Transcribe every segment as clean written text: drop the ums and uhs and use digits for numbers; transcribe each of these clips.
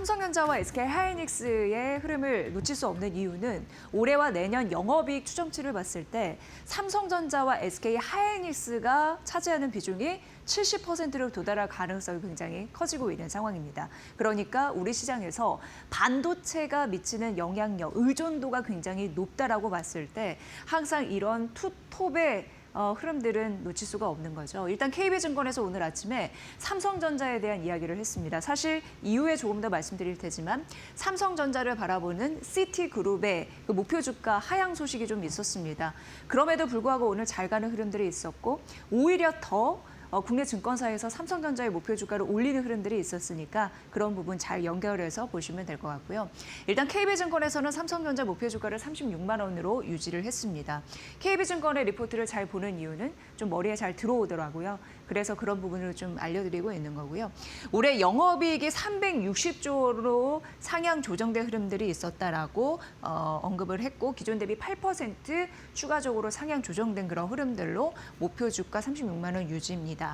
삼성전자와 SK하이닉스의 흐름을 놓칠 수 없는 이유는 올해와 내년 영업이익 추정치를 봤을 때 삼성전자와 SK하이닉스가 차지하는 비중이 70%로 도달할 가능성이 굉장히 커지고 있는 상황입니다. 그러니까 우리 시장에서 반도체가 미치는 영향력, 의존도가 굉장히 높다라고 봤을 때 항상 이런 투톱의 흐름들은 놓칠 수가 없는 거죠. 일단 KB증권에서 오늘 아침에 삼성전자에 대한 이야기를 했습니다. 사실 이후에 조금 더 말씀드릴 테지만 삼성전자를 바라보는 시티그룹의 그 목표 주가 하향 소식이 좀 있었습니다. 그럼에도 불구하고 오늘 잘 가는 흐름들이 있었고 오히려 더 국내 증권사에서 삼성전자의 목표 주가를 올리는 흐름들이 있었으니까 그런 부분 잘 연결해서 보시면 될 것 같고요. 일단 KB증권에서는 삼성전자 목표 주가를 36만 원으로 유지를 했습니다. KB증권의 리포트를 잘 보는 이유는 좀 머리에 잘 들어오더라고요. 그래서 그런 부분을 좀 알려드리고 있는 거고요. 올해 영업이익이 360조로 상향 조정된 흐름들이 있었다라고 언급을 했고 기존 대비 8% 추가적으로 상향 조정된 그런 흐름들로 목표 주가 36만 원 유지입니다.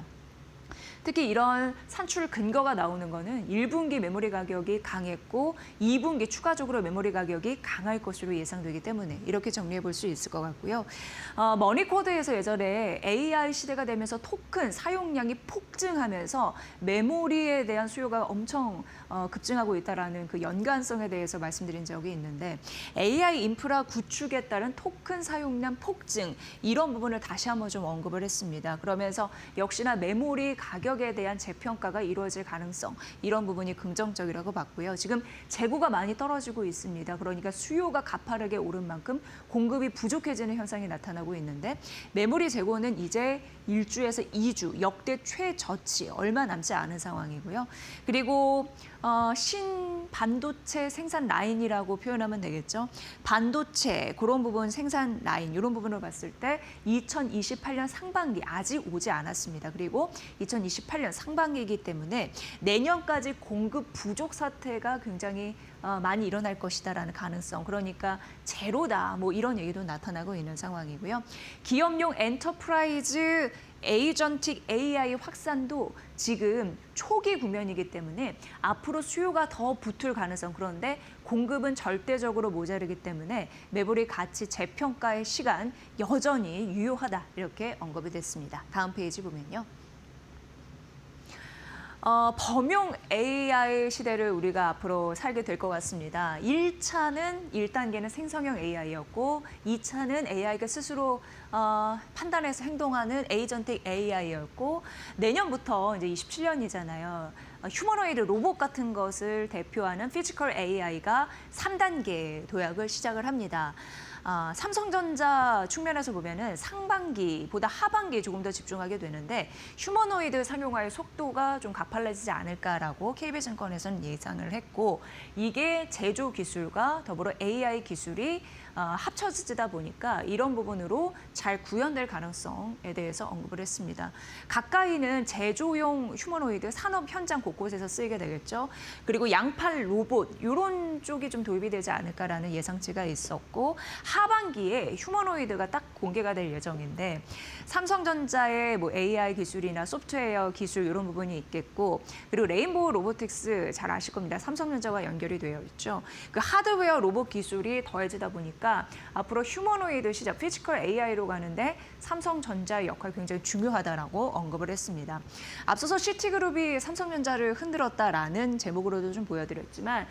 특히 이런 산출 근거가 나오는 거는 1분기 메모리 가격이 강했고 2분기 추가적으로 메모리 가격이 강할 것으로 예상되기 때문에 이렇게 정리해 볼 수 있을 것 같고요. 머니코드에서 예전에 AI 시대가 되면서 토큰 사용량이 폭증하면서 메모리에 대한 수요가 엄청 급증하고 있다는 그 연관성에 대해서 말씀드린 적이 있는데 AI 인프라 구축에 따른 토큰 사용량 폭증 이런 부분을 다시 한번 좀 언급을 했습니다. 그러면서 역시나 메모리 가격에 대한 재평가가 이루어질 가능성 이런 부분이 긍정적이라고 봤고요. 지금 재고가 많이 떨어지고 있습니다. 그러니까 수요가 가파르게 오른 만큼 공급이 부족해지는 현상이 나타나고 있는데 메모리 재고는 이제 1주에서 2주 역대 최저치 얼마 남지 않은 상황이고요. 그리고 신반도체 생산 라인이라고 표현하면 되겠죠. 반도체 그런 부분 생산 라인 이런 부분을 봤을 때 2028년 상반기 아직 오지 않았습니다. 그리고 2028년 상반기이기 때문에 내년까지 공급 부족 사태가 굉장히 많이 일어날 것이다라는 가능성. 그러니까 제로다 뭐 이런 얘기도 나타나고 있는 상황이고요. 기업용 엔터프라이즈 에이전틱 AI 확산도 지금 초기 국면이기 때문에 앞으로 수요가 더 붙을 가능성 그런데 공급은 절대적으로 모자르기 때문에 메모리 가치 재평가의 시간 여전히 유효하다 이렇게 언급이 됐습니다. 다음 페이지 보면요. 범용 AI 시대를 우리가 앞으로 살게 될 것 같습니다. 1단계는 생성형 AI였고 2차는 AI가 스스로 판단해서 행동하는 에이전틱 AI였고 내년부터 이제 27년이잖아요. 휴머노이드 로봇 같은 것을 대표하는 피지컬 AI가 3단계 도약을 시작을 합니다. 삼성전자 측면에서 보면은 상반기보다 하반기에 조금 더 집중하게 되는데 휴머노이드 상용화의 속도가 좀 가팔라지지 않을까라고 KB증권에서는 예상을 했고 이게 제조 기술과 더불어 AI 기술이 합쳐지다 보니까 이런 부분으로 잘 구현될 가능성에 대해서 언급을 했습니다. 가까이는 제조용 휴머노이드 산업 현장 곳곳에서 쓰이게 되겠죠. 그리고 양팔 로봇 이런 쪽이 좀 도입이 되지 않을까라는 예상치가 있었고 하반기에 휴머노이드가 딱 공개가 될 예정인데 삼성전자의 뭐 AI 기술이나 소프트웨어 기술 이런 부분이 있겠고 그리고 레인보우 로보틱스 잘 아실 겁니다. 삼성전자와 연결이 되어 있죠. 그 하드웨어 로봇 기술이 더해지다 보니까 앞으로 휴머노이드 시장, 피지컬 AI로 가는데 삼성전자의 역할이 굉장히 중요하다라고 언급을 했습니다. 앞서서 시티그룹이 삼성전자를 흔들었다라는 제목으로도 좀 보여드렸지만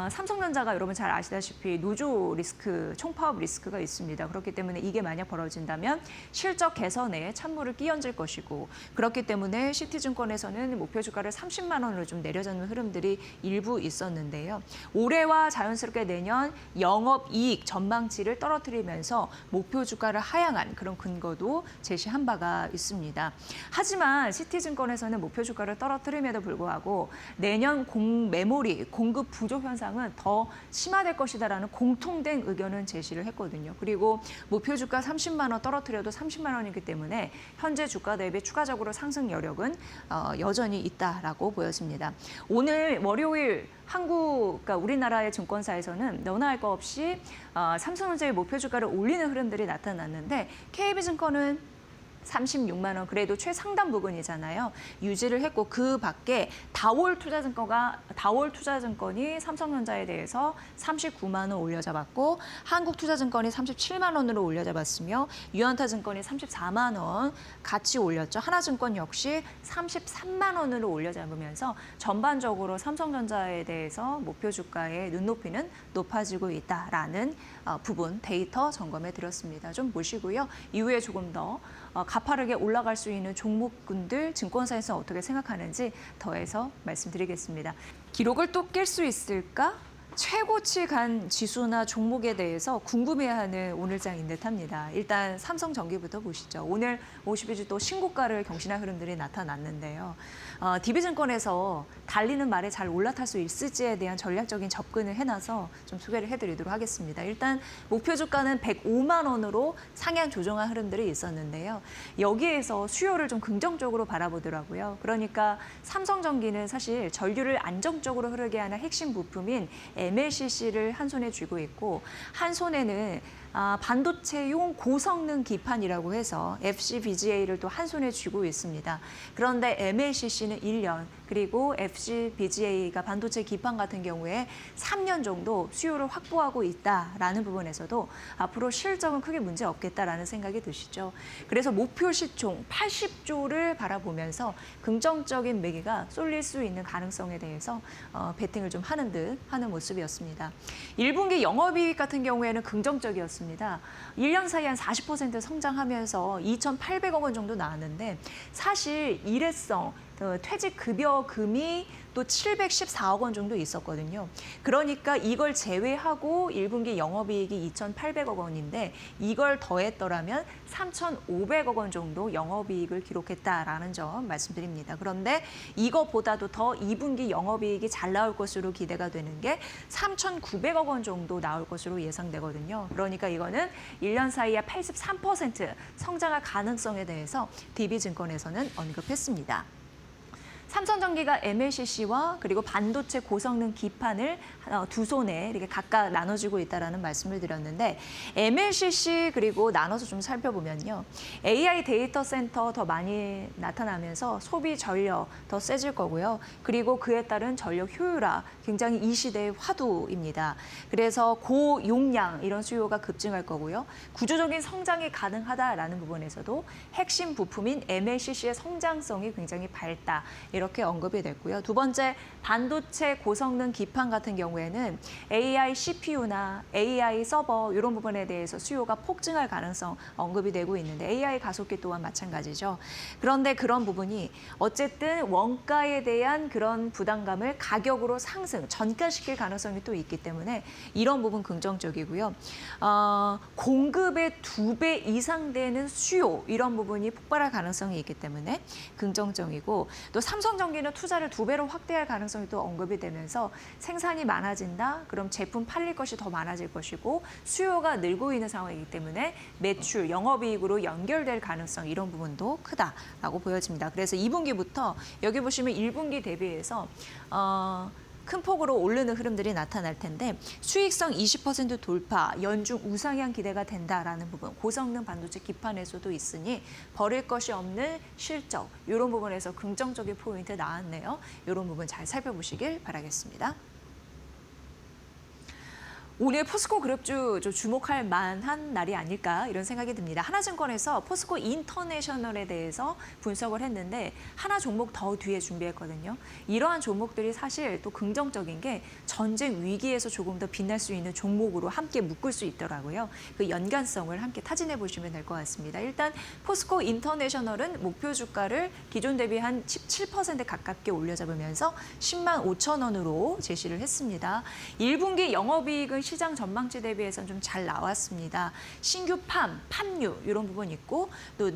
삼성전자가 여러분 잘 아시다시피 노조 리스크, 총파업 리스크가 있습니다. 그렇기 때문에 이게 만약 벌어진다면 실적 개선에 찬물을 끼얹을 것이고 그렇기 때문에 시티증권에서는 목표 주가를 30만 원으로 좀 내려잡는 흐름들이 일부 있었는데요. 올해와 자연스럽게 내년 영업이익 전망치를 떨어뜨리면서 목표 주가를 하향한 그런 근거도 제시한 바가 있습니다. 하지만 시티증권에서는 목표 주가를 떨어뜨림에도 불구하고 내년 메모리 공급 부족 현상은 더 심화될 것이다라는 공통된 의견은 제시를 했거든요. 그리고 목표 주가 30만 원 떨어뜨려도 30만 원이기 때문에 현재 주가 대비 추가적으로 상승 여력은 여전히 있다라고 보여집니다. 오늘 월요일 그러니까 우리나라의 증권사에서는 너나 할 거 없이 삼성전자의 목표 주가를 올리는 흐름들이 나타났는데 KB증권은 36만 원, 그래도 최상단 부근이잖아요. 유지를 했고 그 밖에 다올 투자증권이 삼성전자에 대해서 39만 원 올려잡았고 한국투자증권이 37만 원으로 올려잡았으며 유한타증권이 34만 원 같이 올렸죠. 하나증권 역시 33만 원으로 올려잡으면서 전반적으로 삼성전자에 대해서 목표 주가의 눈높이는 높아지고 있다라는 부분 데이터 점검해 드렸습니다. 좀 보시고요. 이후에 조금 더 가파르게 올라갈 수 있는 종목군들 증권사에서 어떻게 생각하는지 더해서 말씀드리겠습니다. 기록을 또 깰 수 있을까? 최고치 간 지수나 종목에 대해서 궁금해하는 오늘장인 듯합니다. 일단 삼성전기부터 보시죠. 오늘 52주 또 신고가를 경신한 흐름들이 나타났는데요. DB증권에서 달리는 말에 잘 올라탈 수 있을지에 대한 전략적인 접근을 해놔서 좀 소개를 해드리도록 하겠습니다. 일단 목표 주가는 105만 원으로 상향 조정한 흐름들이 있었는데요. 여기에서 수요를 좀 긍정적으로 바라보더라고요. 그러니까 삼성전기는 사실 전류를 안정적으로 흐르게 하는 핵심 부품인 MLCC를 한 손에 쥐고 있고 한 손에는 반도체용 고성능 기판이라고 해서 FCBGA를 또 한 손에 쥐고 있습니다. 그런데 MLCC는 1년, 그리고 FCBGA가 반도체 기판 같은 경우에 3년 정도 수요를 확보하고 있다라는 부분에서도 앞으로 실적은 크게 문제 없겠다라는 생각이 드시죠. 그래서 목표 시총 80조를 바라보면서 긍정적인 매기가 쏠릴 수 있는 가능성에 대해서 베팅을 좀 하는 모습이었습니다. 1분기 영업이익 같은 경우에는 긍정적이었습니다. 1년 사이에 한 40% 성장하면서 2,800억 원 정도 나왔는데 사실 일회성 퇴직급여금이 또 714억 원 정도 있었거든요. 그러니까 이걸 제외하고 1분기 영업이익이 2,800억 원인데 이걸 더했더라면 3,500억 원 정도 영업이익을 기록했다라는 점 말씀드립니다. 그런데 이거보다도 더 2분기 영업이익이 잘 나올 것으로 기대가 되는 게 3,900억 원 정도 나올 것으로 예상되거든요. 그러니까 이거는 1년 사이에 83% 성장할 가능성에 대해서 DB증권에서는 언급했습니다. 삼성전기가 MLCC와 그리고 반도체 고성능 기판을 두 손에 이렇게 각각 나눠주고 있다는 말씀을 드렸는데 MLCC 그리고 나눠서 좀 살펴보면요. AI 데이터 센터 더 많이 나타나면서 소비 전력 더 세질 거고요. 그리고 그에 따른 전력 효율화 굉장히 이 시대의 화두입니다. 그래서 고용량 이런 수요가 급증할 거고요. 구조적인 성장이 가능하다라는 부분에서도 핵심 부품인 MLCC의 성장성이 굉장히 밝다. 이렇게 언급이 됐고요. 두 번째, 반도체 고성능 기판 같은 경우에는 AI CPU나 AI 서버 이런 부분에 대해서 수요가 폭증할 가능성 언급이 되고 있는데 AI 가속기 또한 마찬가지죠. 그런데 그런 부분이 어쨌든 원가에 대한 그런 부담감을 가격으로 전가시킬 가능성이 또 있기 때문에 이런 부분 긍정적이고요. 공급의 2배 이상 되는 수요 이런 부분이 폭발할 가능성이 있기 때문에 긍정적이고 또 삼성전기는 투자를 2배로 확대할 가능성이 또 언급이 되면서 생산이 많아진다. 그럼 제품 팔릴 것이 더 많아질 것이고 수요가 늘고 있는 상황이기 때문에 매출, 영업이익으로 연결될 가능성 이런 부분도 크다라고 보여집니다. 그래서 2분기부터 여기 보시면 1분기 대비해서 큰 폭으로 오르는 흐름들이 나타날 텐데 수익성 20% 돌파, 연중 우상향 기대가 된다라는 부분, 고성능 반도체 기판에서도 있으니 버릴 것이 없는 실적, 이런 부분에서 긍정적인 포인트 나왔네요. 이런 부분 잘 살펴보시길 바라겠습니다. 오늘 포스코 그룹주 좀 주목할 만한 날이 아닐까 이런 생각이 듭니다. 하나증권에서 포스코 인터내셔널에 대해서 분석을 했는데 하나 종목 더 뒤에 준비했거든요. 이러한 종목들이 사실 또 긍정적인 게 전쟁 위기에서 조금 더 빛날 수 있는 종목으로 함께 묶을 수 있더라고요. 그 연관성을 함께 타진해 보시면 될 것 같습니다. 일단 포스코 인터내셔널은 목표 주가를 기존 대비 한 17% 가깝게 올려잡으면서 10만 5천 원으로 제시를 했습니다. 1분기 영업이익은 시장 전망치 대비해서는 좀 잘 나왔습니다. 신규 팜유 이런 부분 있고 또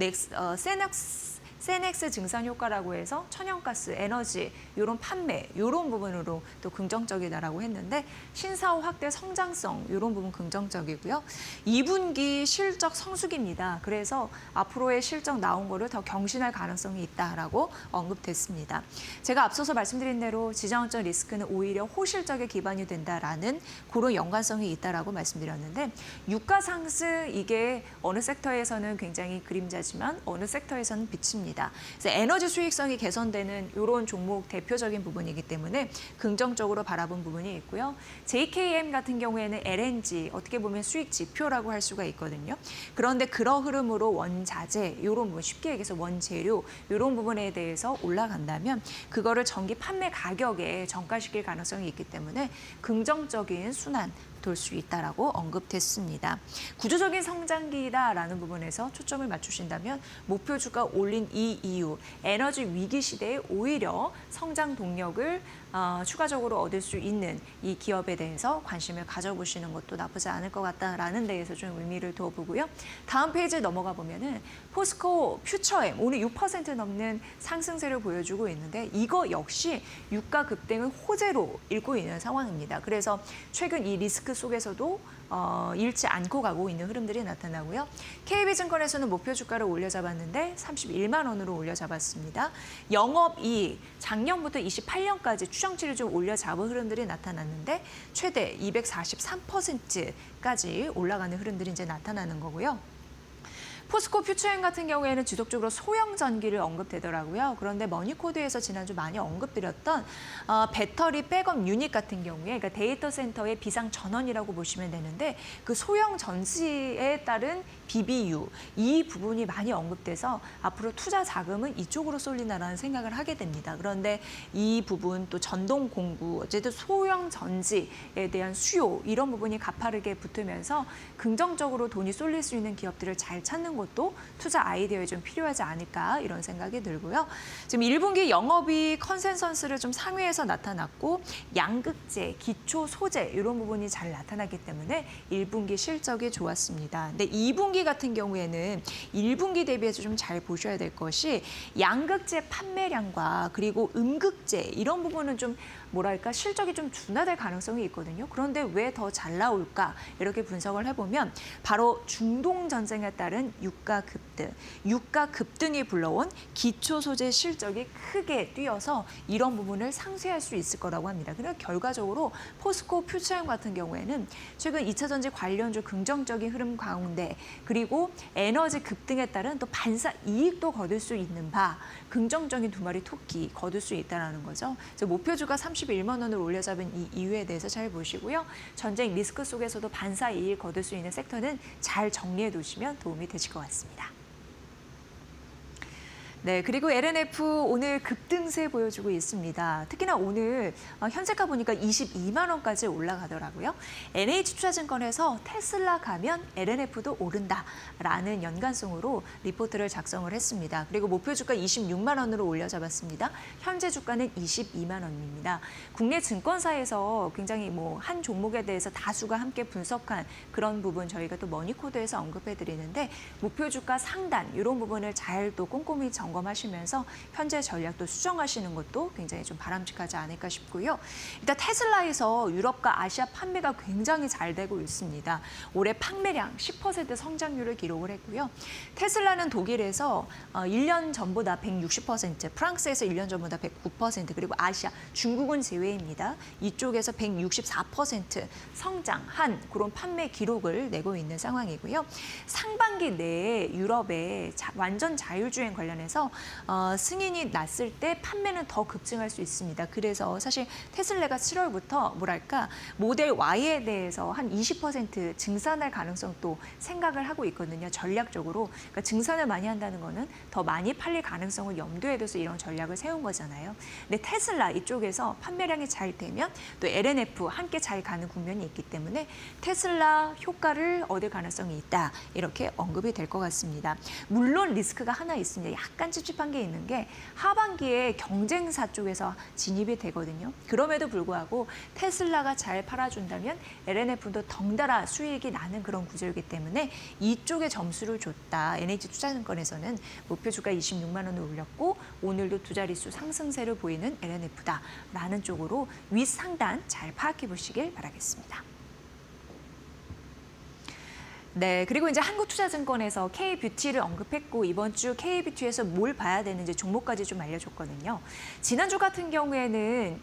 세넥스 증산 효과라고 해서 천연가스, 에너지 이런 판매 이런 부분으로 또 긍정적이다라고 했는데 신사업 확대 성장성 이런 부분 긍정적이고요. 2분기 실적 성수기입니다. 그래서 앞으로의 실적 나온 거를 더 경신할 가능성이 있다라고 언급됐습니다. 제가 앞서서 말씀드린 대로 지정학적 리스크는 오히려 호실적에 기반이 된다라는 그런 연관성이 있다라고 말씀드렸는데 유가 상승 이게 어느 섹터에서는 굉장히 그림자지만 어느 섹터에서는 빛입니다. 그래서 에너지 수익성이 개선되는 이런 종목 대표적인 부분이기 때문에 긍정적으로 바라본 부분이 있고요. JKM 같은 경우에는 LNG 어떻게 보면 수익 지표라고 할 수가 있거든요. 그런데 그런 흐름으로 원자재 이런 부분 쉽게 얘기해서 원재료 이런 부분에 대해서 올라간다면 그거를 전기 판매 가격에 전가시킬 가능성이 있기 때문에 긍정적인 순환 돌 수 있다라고 언급됐습니다. 구조적인 성장기다라는 부분에서 초점을 맞추신다면 목표주가 올린 이 이유, 에너지 위기 시대에 오히려 성장 동력을 추가적으로 얻을 수 있는 이 기업에 대해서 관심을 가져보시는 것도 나쁘지 않을 것 같다라는 데에서 좀 의미를 둬보고요. 다음 페이지 넘어가 보면은 포스코 퓨처엠 오늘 6% 넘는 상승세를 보여주고 있는데 이거 역시 유가 급등을 호재로 읽고 있는 상황입니다. 그래서 최근 이 리스크 속에서도 잃지 않고 가고 있는 흐름들이 나타나고요. KB증권에서는 목표 주가를 올려잡았는데 31만 원으로 올려잡았습니다. 영업이익 작년부터 28년까지 추정치를 좀 올려잡은 흐름들이 나타났는데 최대 243%까지 올라가는 흐름들이 이제 나타나는 거고요. 포스코 퓨처엠 같은 경우에는 지속적으로 소형 전기를 언급되더라고요. 그런데 머니코드에서 지난주 많이 언급드렸던 배터리 백업 유닛 같은 경우에 그러니까 데이터 센터의 비상 전원이라고 보시면 되는데 그 소형 전지에 따른 BBU 이 부분이 많이 언급돼서 앞으로 투자 자금은 이쪽으로 쏠린다라는 생각을 하게 됩니다. 그런데 이 부분 또 전동 공구 어쨌든 소형 전지에 대한 수요 이런 부분이 가파르게 붙으면서 긍정적으로 돈이 쏠릴 수 있는 기업들을 잘 찾는 것도 투자 아이디어에 좀 필요하지 않을까 이런 생각이 들고요. 지금 1분기 영업이익 컨센서스를 좀 상회에서 나타났고 양극재, 기초 소재 이런 부분이 잘 나타났기 때문에 1분기 실적이 좋았습니다. 근데 2분기 같은 경우에는 1분기 대비해서 좀 잘 보셔야 될 것이 양극재 판매량과 그리고 음극재 이런 부분은 좀 뭐랄까 실적이 좀 둔화될 가능성이 있거든요. 그런데 왜 더 잘 나올까 이렇게 분석을 해보면 바로 중동 전쟁에 따른 유가 급등이 불러온 기초 소재 실적이 크게 뛰어서 이런 부분을 상쇄할 수 있을 거라고 합니다. 그래서 결과적으로 포스코 퓨처엠 같은 경우에는 최근 2차 전지 관련주 긍정적인 흐름 가운데 그리고 에너지 급등에 따른 또 반사 이익도 거둘 수 있는 바 긍정적인 두 마리 토끼 거둘 수 있다는 거죠. 그래서 목표주가 31만 원을 올려잡은 이 이유에 대해서 잘 보시고요. 전쟁 리스크 속에서도 반사 이익 거둘 수 있는 섹터는 잘 정리해 두시면 도움이 되실 것 같습니다. 네, 그리고 LNF 오늘 급등세 보여주고 있습니다. 특히나 오늘 현재가 보니까 22만 원까지 올라가더라고요. NH투자증권에서 테슬라 가면 LNF도 오른다라는 연관성으로 리포트를 작성을 했습니다. 그리고 목표 주가 26만 원으로 올려잡았습니다. 현재 주가는 22만 원입니다. 국내 증권사에서 굉장히 한 종목에 대해서 다수가 함께 분석한 그런 부분 저희가 또 머니코드에서 언급해드리는데 목표 주가 상단 이런 부분을 잘 또 꼼꼼히 점검하시면서 현재 전략도 수정하시는 것도 굉장히 좀 바람직하지 않을까 싶고요. 일단 테슬라에서 유럽과 아시아 판매가 굉장히 잘 되고 있습니다. 올해 판매량 10% 성장률을 기록을 했고요. 테슬라는 독일에서 1년 전보다 160%, 프랑스에서 1년 전보다 109%, 그리고 아시아, 중국은 제외입니다. 이쪽에서 164% 성장한 그런 판매 기록을 내고 있는 상황이고요. 상반기 내에 유럽의 완전 자율주행 관련해서 승인이 났을 때 판매는 더 급증할 수 있습니다. 그래서 사실 테슬라가 7월부터 모델 Y에 대해서 한 20% 증산할 가능성도 생각을 하고 있거든요. 전략적으로. 그러니까 증산을 많이 한다는 거는 더 많이 팔릴 가능성을 염두에 둬서 이런 전략을 세운 거잖아요. 근데 테슬라 이쪽에서 판매량이 잘 되면 또 LNF 함께 잘 가는 국면이 있기 때문에 테슬라 효과를 얻을 가능성이 있다. 이렇게 언급이 될 것 같습니다. 물론 리스크가 하나 있습니다. 약간 찝찝한 게 있는 게 하반기에 경쟁사 쪽에서 진입이 되거든요. 그럼에도 불구하고 테슬라가 잘 팔아준다면 LNF도 덩달아 수익이 나는 그런 구조이기 때문에 이쪽에 점수를 줬다. NH투자증권에서는 목표 주가 26만 원을 올렸고 오늘도 두 자릿수 상승세를 보이는 LNF다라는 쪽으로 윗상단 잘 파악해 보시길 바라겠습니다. 네, 그리고 이제 한국투자증권에서 K뷰티를 언급했고 이번 주 K뷰티에서 뭘 봐야 되는지 종목까지 좀 알려줬거든요. 지난주 같은 경우에는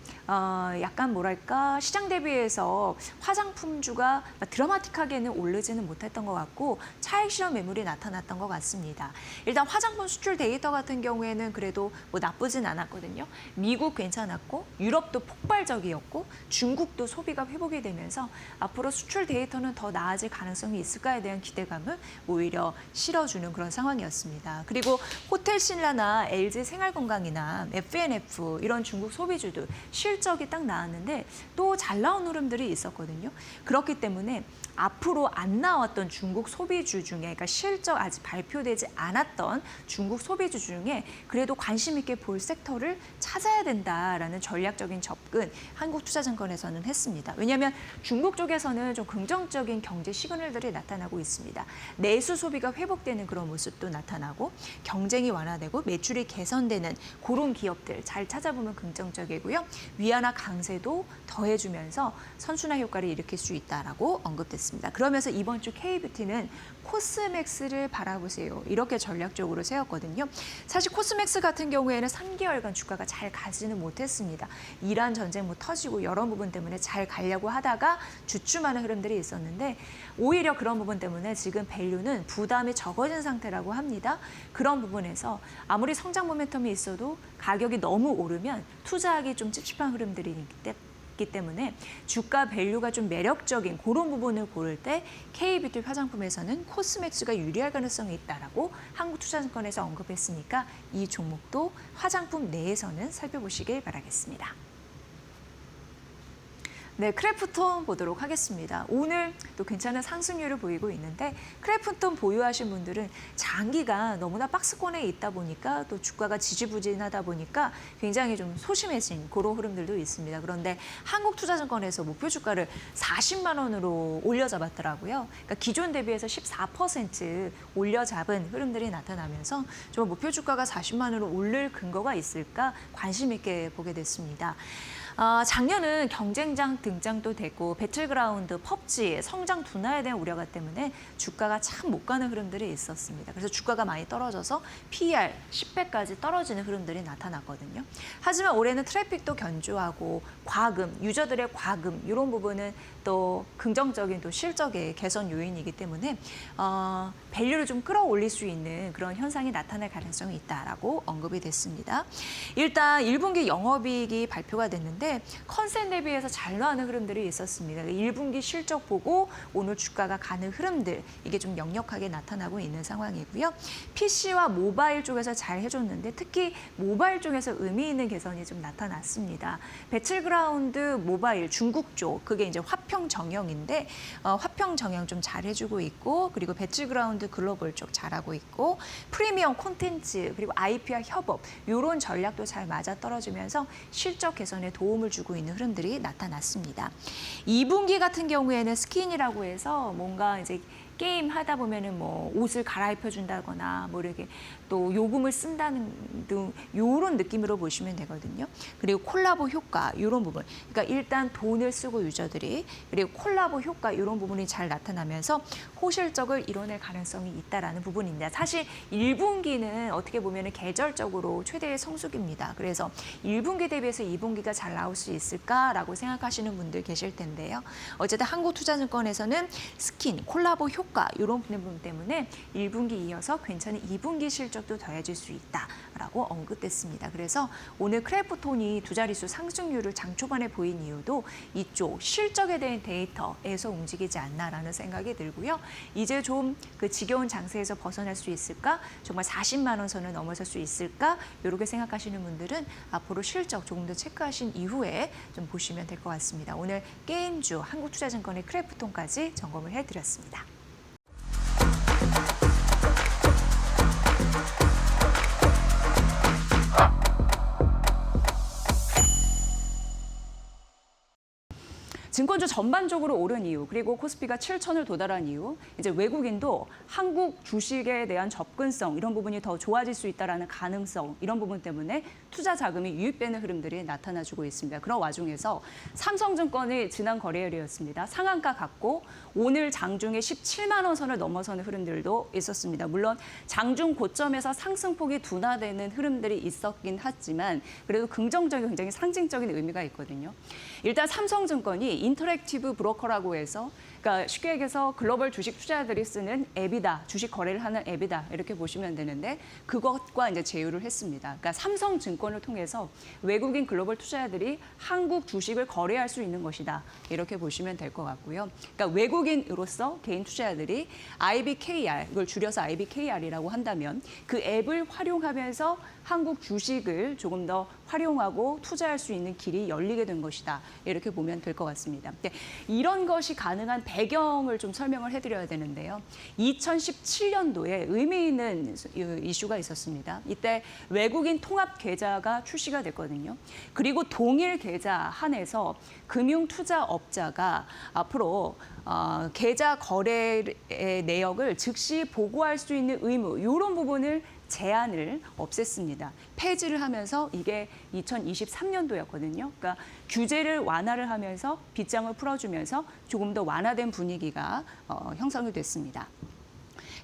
약간 뭐랄까 시장 대비해서 화장품주가 드라마틱하게는 오르지는 못했던 것 같고 차익 실현 매물이 나타났던 것 같습니다. 일단 화장품 수출 데이터 같은 경우에는 그래도 뭐 나쁘진 않았거든요. 미국 괜찮았고 유럽도 폭발적이었고 중국도 소비가 회복이 되면서 앞으로 수출 데이터는 더 나아질 가능성이 있을까에 대한 기대감을 오히려 실어주는 그런 상황이었습니다. 그리고 호텔신라나 LG생활건강이나 F&F 이런 중국 소비주도 실적이 딱 나왔는데 또 잘 나온 흐름들이 있었거든요. 그렇기 때문에 앞으로 안 나왔던 중국 소비주 중에 그러니까 실적 아직 발표되지 않았던 중국 소비주 중에 그래도 관심 있게 볼 섹터를 찾아야 된다라는 전략적인 접근 한국투자증권에서는 했습니다. 왜냐하면 중국 쪽에서는 좀 긍정적인 경제 시그널들이 나타나고 있습니다. 내수 소비가 회복되는 그런 모습도 나타나고 경쟁이 완화되고 매출이 개선되는 그런 기업들 잘 찾아보면 긍정적이고요. 위안화 강세도 더해주면서 선순환 효과를 일으킬 수 있다라고 언급됐습니다. 그러면서 이번 주 K뷰티는 코스맥스를 바라보세요. 이렇게 전략적으로 세웠거든요. 사실 코스맥스 같은 경우에는 3개월간 주가가 잘 가지는 못했습니다. 이란 전쟁 뭐 터지고 여러 부분 때문에 잘 가려고 하다가 주춤하는 흐름들이 있었는데 오히려 그런 부분 때문에 지금 밸류는 부담이 적어진 상태라고 합니다. 그런 부분에서 아무리 성장 모멘텀이 있어도 가격이 너무 오르면 투자하기 좀 찝찝한 흐름들이 있기 때문에 주가 밸류가 좀 매력적인 그런 부분을 고를 때 K뷰티 화장품에서는 코스맥스가 유리할 가능성이 있다라고 한국투자증권에서 언급했으니까 이 종목도 화장품 내에서는 살펴보시길 바라겠습니다. 네, 크래프톤 보도록 하겠습니다. 오늘 또 괜찮은 상승률을 보이고 있는데 크래프톤 보유하신 분들은 장기가 너무나 박스권에 있다 보니까 또 주가가 지지부진하다 보니까 굉장히 좀 소심해진 그런 흐름들도 있습니다. 그런데 한국투자증권에서 목표 주가를 40만 원으로 올려잡았더라고요. 그러니까 기존 대비해서 14% 올려잡은 흐름들이 나타나면서 좀 목표 주가가 40만 원으로 오를 근거가 있을까 관심 있게 보게 됐습니다. 작년은 경쟁장 등장도 되고 배틀그라운드, 펍지, 성장 둔화에 대한 우려가 때문에 주가가 참 못 가는 흐름들이 있었습니다. 그래서 주가가 많이 떨어져서 PER 10배까지 떨어지는 흐름들이 나타났거든요. 하지만 올해는 트래픽도 견조하고 과금, 유저들의 과금 이런 부분은 또 긍정적인 또 실적의 개선 요인이기 때문에 밸류를 좀 끌어올릴 수 있는 그런 현상이 나타날 가능성이 있다라고 언급이 됐습니다. 일단 1분기 영업이익이 발표가 됐는데 컨센 대비해서 잘 나가는 흐름들이 있었습니다. 1분기 실적 보고 오늘 주가가 가는 흐름들 이게 좀 역력하게 나타나고 있는 상황이고요. PC와 모바일 쪽에서 잘 해줬는데 특히 모바일 쪽에서 의미 있는 개선이 좀 나타났습니다. 배틀그라운드 모바일 중국 쪽 그게 이제 화평 정영인데 화평 정영 좀 잘 해주고 있고 그리고 배틀그라운드 글로벌 쪽 잘하고 있고 프리미엄 콘텐츠 그리고 IP와 협업 이런 전략도 잘 맞아떨어지면서 실적 개선에 도움을 주고 있는 흐름들이 나타났습니다. 2분기 같은 경우에는 스킨이라고 해서 뭔가 이제 게임 하다 보면은 뭐 옷을 갈아입혀 준다거나 뭐 이렇게 또 요금을 쓴다는 등 요런 느낌으로 보시면 되거든요. 그리고 콜라보 효과 이런 부분. 그러니까 일단 돈을 쓰고 유저들이 그리고 콜라보 효과 이런 부분이 잘 나타나면서 호실적을 이뤄낼 가능성이 있다라는 부분입니다. 사실 1분기는 어떻게 보면은 계절적으로 최대의 성수기입니다. 그래서 1분기 대비해서 2분기가 잘 나올 수 있을까라고 생각하시는 분들 계실 텐데요. 어쨌든 한국투자증권에서는 스킨, 콜라보 효과 이런 부분 때문에 1분기 이어서 괜찮은 2분기 실적도 더해질 수 있다라고 언급됐습니다. 그래서 오늘 크래프톤이 두 자릿수 상승률을 장 초반에 보인 이유도 이쪽 실적에 대한 데이터에서 움직이지 않나라는 생각이 들고요. 이제 좀 그 지겨운 장세에서 벗어날 수 있을까? 정말 40만 원 선을 넘어설 수 있을까? 이렇게 생각하시는 분들은 앞으로 실적 조금 더 체크하신 이후에 좀 보시면 될 것 같습니다. 오늘 게임주 한국투자증권의 크래프톤까지 점검을 해드렸습니다. 증권주 전반적으로 오른 이유, 그리고 코스피가 7천을 도달한 이유, 이제 외국인도 한국 주식에 대한 접근성 이런 부분이 더 좋아질 수 있다라는 가능성 이런 부분 때문에 투자 자금이 유입되는 흐름들이 나타나주고 있습니다. 그런 와중에서 삼성증권이 지난 거래일이었습니다. 상한가 갔고 오늘 장중에 17만 원 선을 넘어서는 흐름들도 있었습니다. 물론 장중 고점에서 상승폭이 둔화되는 흐름들이 있었긴 하지만 그래도 긍정적인 굉장히 상징적인 의미가 있거든요. 일단 삼성증권이 인터랙티브 브로커라고 해서 그러니까 쉽게 얘기해서 글로벌 주식 투자자들이 쓰는 앱이다, 주식 거래를 하는 앱이다 이렇게 보시면 되는데 그것과 이제 제휴를 했습니다. 그러니까 삼성증권을 통해서 외국인 글로벌 투자자들이 한국 주식을 거래할 수 있는 것이다 이렇게 보시면 될 것 같고요. 그러니까 외국인으로서 개인 투자자들이 IBKR 이걸 줄여서 IBKR이라고 한다면 그 앱을 활용하면서 한국 주식을 조금 더 활용하고 투자할 수 있는 길이 열리게 된 것이다. 이렇게 보면 될 것 같습니다. 이런 것이 가능한 배경을 좀 설명을 해드려야 되는데요. 2017년도에 의미 있는 이슈가 있었습니다. 이때 외국인 통합 계좌가 출시가 됐거든요. 그리고 동일 계좌 한해서 금융투자업자가 앞으로 계좌 거래의 내역을 즉시 보고할 수 있는 의무, 이런 부분을 제한을 없앴습니다. 폐지를 하면서 이게 2023년도였거든요. 그러니까 규제를 완화를 하면서 빗장을 풀어주면서 조금 더 완화된 분위기가 형성이 됐습니다.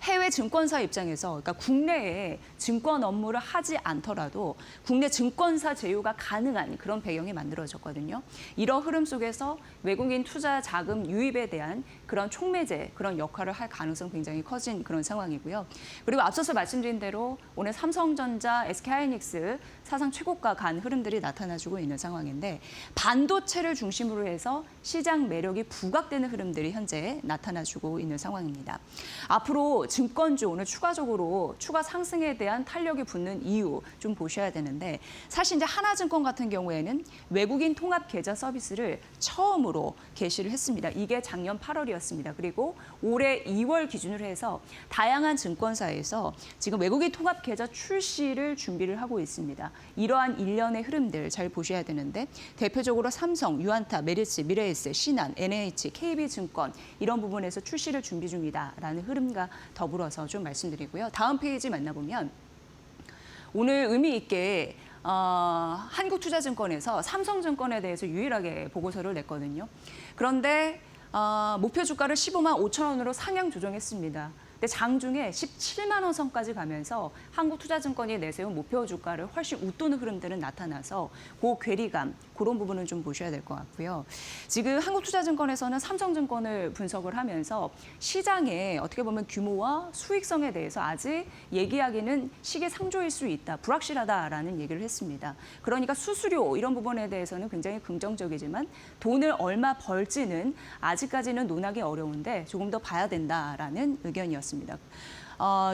해외 증권사 입장에서 그러니까 국내에 증권 업무를 하지 않더라도 국내 증권사 제휴가 가능한 그런 배경이 만들어졌거든요. 이런 흐름 속에서 외국인 투자 자금 유입에 대한 그런 촉매제, 그런 역할을 할 가능성이 굉장히 커진 그런 상황이고요. 그리고 앞서서 말씀드린 대로 오늘 삼성전자, SK하이닉스 사상 최고가 간 흐름들이 나타나주고 있는 상황인데 반도체를 중심으로 해서 시장 매력이 부각되는 흐름들이 현재 나타나주고 있는 상황입니다. 앞으로 증권주 오늘 추가적으로 추가 상승에 대한 탄력이 붙는 이유 좀 보셔야 되는데 사실 이제 하나증권 같은 경우에는 외국인 통합 계좌 서비스를 처음으로 개시를 했습니다. 이게 작년 8월이었습니다. 그리고 올해 2월 기준으로 해서 다양한 증권사에서 지금 외국인 통합 계좌 출시를 준비를 하고 있습니다. 이러한 일련의 흐름들 잘 보셔야 되는데 대표적으로 삼성, 유안타, 메리츠, 미래에셋, 신한, NH, KB증권 이런 부분에서 출시를 준비 중이다라는 흐름과 더불어서 좀 말씀드리고요. 다음 페이지 만나보면 오늘 의미 있게 한국투자증권에서 삼성증권에 대해서 유일하게 보고서를 냈거든요. 그런데 목표 주가를 15만 5천 원으로 상향 조정했습니다. 근데 장중에 17만 원 선까지 가면서 한국투자증권이 내세운 목표 주가를 훨씬 웃도는 흐름들은 나타나서 그 괴리감, 그런 부분은 좀 보셔야 될 것 같고요. 지금 한국투자증권에서는 삼성증권을 분석을 하면서 시장의 어떻게 보면 규모와 수익성에 대해서 아직 얘기하기는 시기상조일 수 있다, 불확실하다라는 얘기를 했습니다. 그러니까 수수료 이런 부분에 대해서는 굉장히 긍정적이지만 돈을 얼마 벌지는 아직까지는 논하기 어려운데 조금 더 봐야 된다라는 의견이었습니다.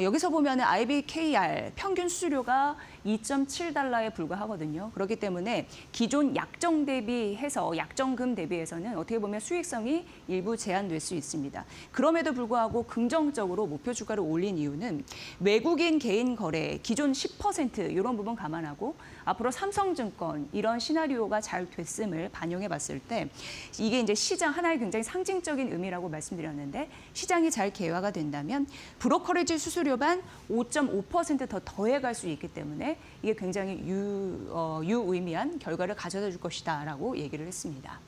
여기서 보면 IBKR 평균 수수료가 2.7달러에 불과하거든요. 그렇기 때문에 기존 약정 대비해서 약정금 대비해서는 어떻게 보면 수익성이 일부 제한될 수 있습니다. 그럼에도 불구하고 긍정적으로 목표 주가를 올린 이유는 외국인 개인 거래 기존 10% 이런 부분 감안하고 앞으로 삼성증권 이런 시나리오가 잘 됐음을 반영해 봤을 때 이게 이제 시장 하나의 굉장히 상징적인 의미라고 말씀드렸는데 시장이 잘 개화가 된다면 브로커리지 수수료 반 5.5% 더해갈 수 있기 때문에 이게 굉장히 유의미한 결과를 가져다 줄 것이다라고 얘기를 했습니다.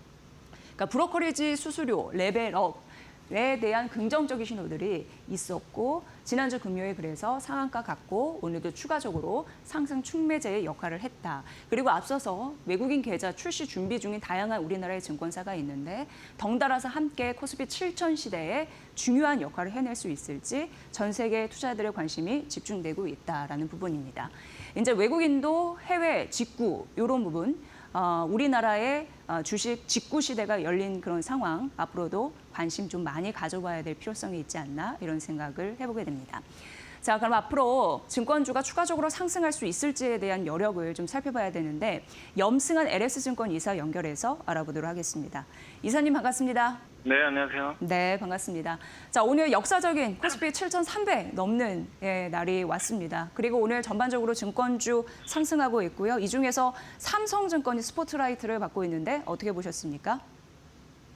그러니까 브로커리지 수수료 레벨업에 대한 긍정적인 신호들이 있었고 지난주 금요일 그래서 상한가 갔고 오늘도 추가적으로 상승 촉매제의 역할을 했다. 그리고 앞서서 외국인 계좌 출시 준비 중인 다양한 우리나라의 증권사가 있는데 덩달아서 함께 코스피 7천 시대에 중요한 역할을 해낼 수 있을지 전 세계 투자자들의 관심이 집중되고 있다라는 부분입니다. 이제 외국인도 해외 직구 이런 부분 우리나라의 주식 직구 시대가 열린 그런 상황 앞으로도 관심 좀 많이 가져봐야 될 필요성이 있지 않나 이런 생각을 해보게 됩니다. 자, 그럼 앞으로 증권주가 추가적으로 상승할 수 있을지에 대한 여력을 좀 살펴봐야 되는데 염승한 LS증권 이사 연결해서 알아보도록 하겠습니다. 이사님 반갑습니다. 네, 안녕하세요. 네, 반갑습니다. 자, 오늘 역사적인 코스피 7,300 넘는 날이 왔습니다. 그리고 오늘 전반적으로 증권주 상승하고 있고요. 이 중에서 삼성증권이 스포트라이트를 받고 있는데 어떻게 보셨습니까?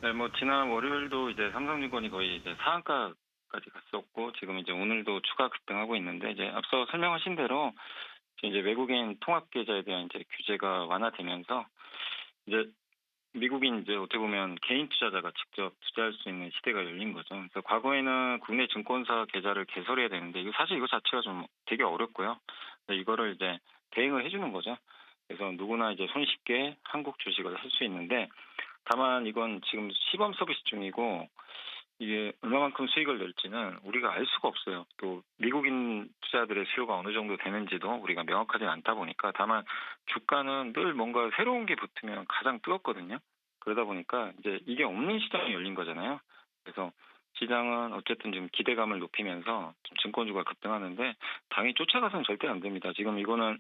네, 뭐 지난 월요일도 이제 삼성증권이 거의 이제 상한가까지 갔었고 지금 이제 오늘도 추가 급등하고 있는데 이제 앞서 설명하신 대로 지금 이제 외국인 통합 계좌에 대한 이제 규제가 완화되면서 이제 미국인 이제 어떻게 보면 개인 투자자가 직접 투자할 수 있는 시대가 열린 거죠. 그래서 과거에는 국내 증권사 계좌를 개설해야 되는데 이거 사실 이거 자체가 좀 되게 어렵고요. 근데 이거를 이제 대행을 해주는 거죠. 그래서 누구나 이제 손쉽게 한국 주식을 할 수 있는데 다만 이건 지금 시범 서비스 중이고 이게 얼마만큼 수익을 낼지는 우리가 알 수가 없어요. 또 미국인 투자들의 수요가 어느 정도 되는지도 우리가 명확하지 않다 보니까 다만 주가는 늘 뭔가 새로운 게 붙으면 가장 뜨겁거든요. 그러다 보니까 이제 이게 없는 시장이 열린 거잖아요. 그래서 시장은 어쨌든 지금 기대감을 높이면서 좀 증권주가 급등하는데 당연히 쫓아가서는 절대 안 됩니다. 지금 이거는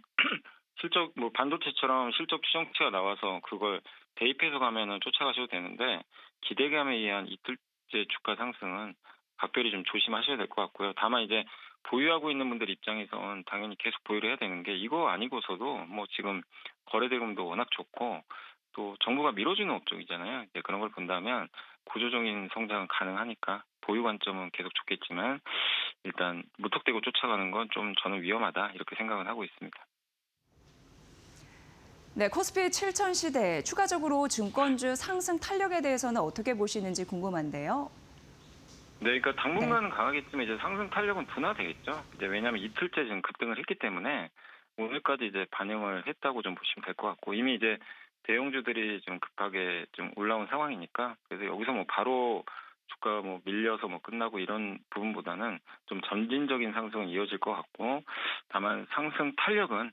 실적 뭐 반도체처럼 실적 추정치가 나와서 그걸 대입해서 가면은 쫓아가셔도 되는데 기대감에 의한 이틀째 주가 상승은 각별히 좀 조심하셔야 될 것 같고요. 다만 이제 보유하고 있는 분들 입장에선 당연히 계속 보유를 해야 되는 게 이거 아니고서도 뭐 지금 거래대금도 워낙 좋고 또 정부가 밀어주는 업종이잖아요. 이제 그런 걸 본다면 구조적인 성장은 가능하니까 보유 관점은 계속 좋겠지만 일단 무턱대고 쫓아가는 건 좀 저는 위험하다 이렇게 생각을 하고 있습니다. 네, 코스피 7천 시대 추가적으로 증권주 상승 탄력에 대해서는 어떻게 보시는지 궁금한데요. 네, 그러니까 네. 당분간은 강하겠지만 이제 상승 탄력은 둔화되겠죠. 이제 왜냐하면 이틀째 지금 급등을 했기 때문에 오늘까지 이제 반영을 했다고 좀 보시면 될 것 같고 이미 이제 대형주들이 좀 급하게 좀 올라온 상황이니까 그래서 여기서 뭐 바로 주가 뭐 밀려서 뭐 끝나고 이런 부분보다는 좀 점진적인 상승은 이어질 것 같고 다만 상승 탄력은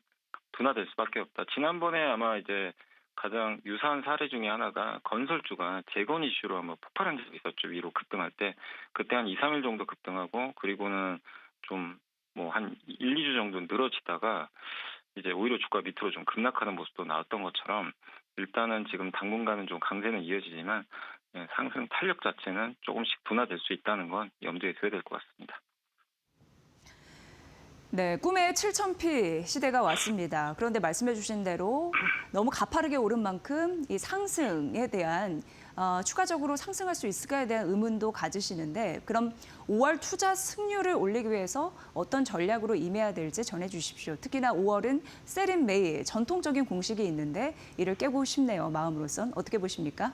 둔화될 수밖에 없다. 지난번에 아마 이제 가장 유사한 사례 중에 하나가 건설주가 재건 이슈로 한번 폭발한 적이 있었죠. 위로 급등할 때. 그때 한 2, 3일 정도 급등하고 그리고는 좀 뭐 한 1, 2주 정도 늘어지다가 이제 오히려 주가 밑으로 좀 급락하는 모습도 나왔던 것처럼 일단은 지금 당분간은 좀 강세는 이어지지만 상승 탄력 자체는 조금씩 둔화될 수 있다는 건 염두에 둬야 될 것 같습니다. 네, 꿈의 7,000피 시대가 왔습니다. 그런데 말씀해 주신 대로 너무 가파르게 오른 만큼 이 상승에 대한 추가적으로 상승할 수 있을까에 대한 의문도 가지시는데 그럼 5월 투자 승률을 올리기 위해서 어떤 전략으로 임해야 될지 전해 주십시오. 특히나 5월은 세린 메이 전통적인 공식이 있는데 이를 깨고 싶네요. 마음으로선 어떻게 보십니까?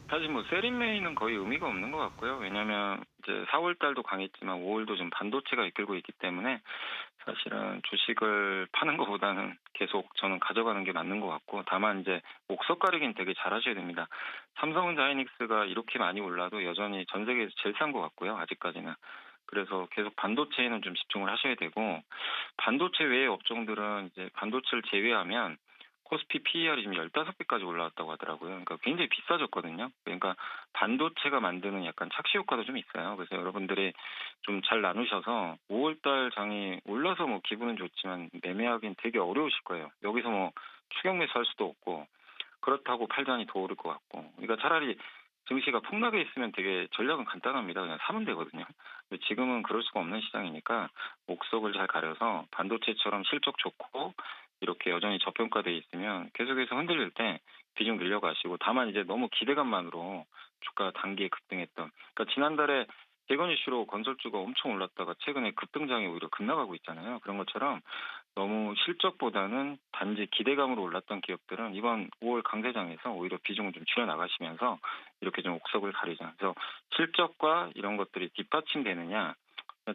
사실 뭐 세린메이는 거의 의미가 없는 것 같고요. 왜냐하면 이제 4월 달도 강했지만 5월도 좀 반도체가 이끌고 있기 때문에 사실은 주식을 파는 것보다는 계속 저는 가져가는 게 맞는 것 같고 다만 이제 옥석 가리기는 되게 잘하셔야 됩니다. 삼성전자 하이닉스가 이렇게 많이 올라도 여전히 전 세계에서 제일 싼 것 같고요. 아직까지는. 그래서 계속 반도체에는 좀 집중을 하셔야 되고 반도체 외의 업종들은 이제 반도체를 제외하면 코스피 PER이 지금 15배까지 올라왔다고 하더라고요. 그러니까 굉장히 비싸졌거든요. 그러니까 반도체가 만드는 약간 착시 효과도 좀 있어요. 그래서 여러분들이 좀 잘 나누셔서 5월달 장이 올라서 뭐 기분은 좋지만 매매하기는 되게 어려우실 거예요. 여기서 뭐 추격 매수할 수도 없고 그렇다고 팔잔이 더 오를 것 같고. 그러니까 차라리 증시가 폭락해 있으면 되게 전략은 간단합니다. 그냥 사면 되거든요. 근데 지금은 그럴 수가 없는 시장이니까 옥석을 잘 가려서 반도체처럼 실적 좋고 이렇게 여전히 저평가돼 있으면 계속해서 흔들릴 때 비중 늘려가시고 다만 이제 너무 기대감만으로 주가 단기에 급등했던 그러니까 지난달에 재건 이슈로 건설주가 엄청 올랐다가 최근에 급등장에 오히려 급락하고 있잖아요. 그런 것처럼 너무 실적보다는 단지 기대감으로 올랐던 기업들은 이번 5월 강세장에서 오히려 비중을 좀 줄여나가시면서 이렇게 좀 옥석을 가리자. 그래서 실적과 이런 것들이 뒷받침되느냐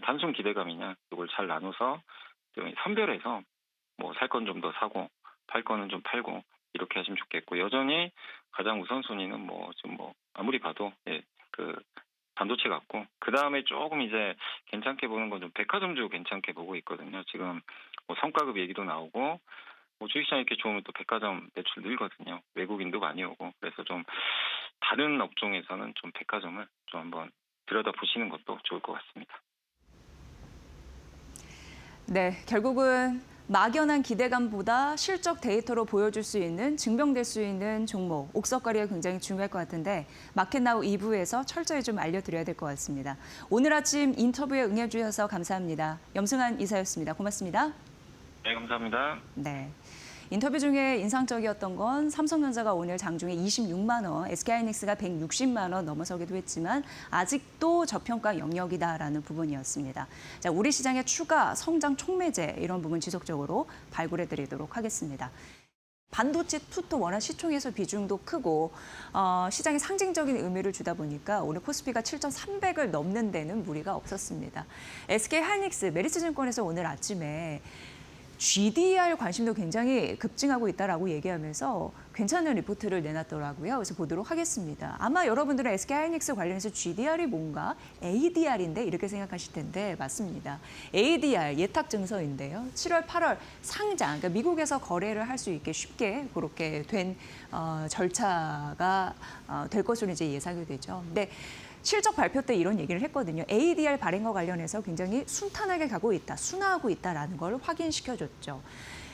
단순 기대감이냐 이걸 잘 나눠서 좀 선별해서 뭐 살 건 좀 더 사고 팔 거는 좀 팔고 이렇게 하시면 좋겠고 여전히 가장 우선순위는 뭐 지금 뭐 아무리 봐도 그 반도체 같고 그 다음에 조금 이제 괜찮게 보는 건 좀 백화점주 괜찮게 보고 있거든요. 지금 뭐 성과급 얘기도 나오고 뭐 주식시장 이렇게 좋으면 또 백화점 매출 늘거든요. 외국인도 많이 오고 그래서 좀 다른 업종에서는 좀 백화점을 좀 한번 들여다 보시는 것도 좋을 것 같습니다. 네, 결국은 막연한 기대감보다 실적 데이터로 보여줄 수 있는, 증명될 수 있는 종목, 옥석가리가 굉장히 중요할 것 같은데 마켓나우 2부에서 철저히 좀 알려드려야 될 것 같습니다. 오늘 아침 인터뷰에 응해주셔서 감사합니다. 염승한 이사였습니다. 고맙습니다. 네, 감사합니다. 네. 인터뷰 중에 인상적이었던 건 삼성전자가 오늘 장중에 26만 원, SK하이닉스가 160만 원 넘어서기도 했지만 아직도 저평가 영역이다라는 부분이었습니다. 자, 우리 시장의 추가 성장 촉매제 이런 부분 지속적으로 발굴해드리도록 하겠습니다. 반도체 투도 워낙 시총에서 비중도 크고 시장에 상징적인 의미를 주다 보니까 오늘 코스피가 7,300을 넘는 데는 무리가 없었습니다. SK하이닉스, 메리츠증권에서 오늘 아침에 GDR 관심도 굉장히 급증하고 있다라고 얘기하면서 괜찮은 리포트를 내놨더라고요. 그래서 보도록 하겠습니다. 아마 여러분들은 SK하이닉스 관련해서 GDR이 뭔가 ADR인데 이렇게 생각하실 텐데 맞습니다. ADR 예탁 증서인데요. 7월, 8월 상장, 그러니까 미국에서 거래를 할 수 있게 쉽게 그렇게 된 절차가 될 것으로 이제 예상이 되죠. 근데 실적 발표 때 이런 얘기를 했거든요. ADR 발행과 관련해서 굉장히 순탄하게 가고 있다, 순화하고 있다라는 걸 확인시켜줬죠.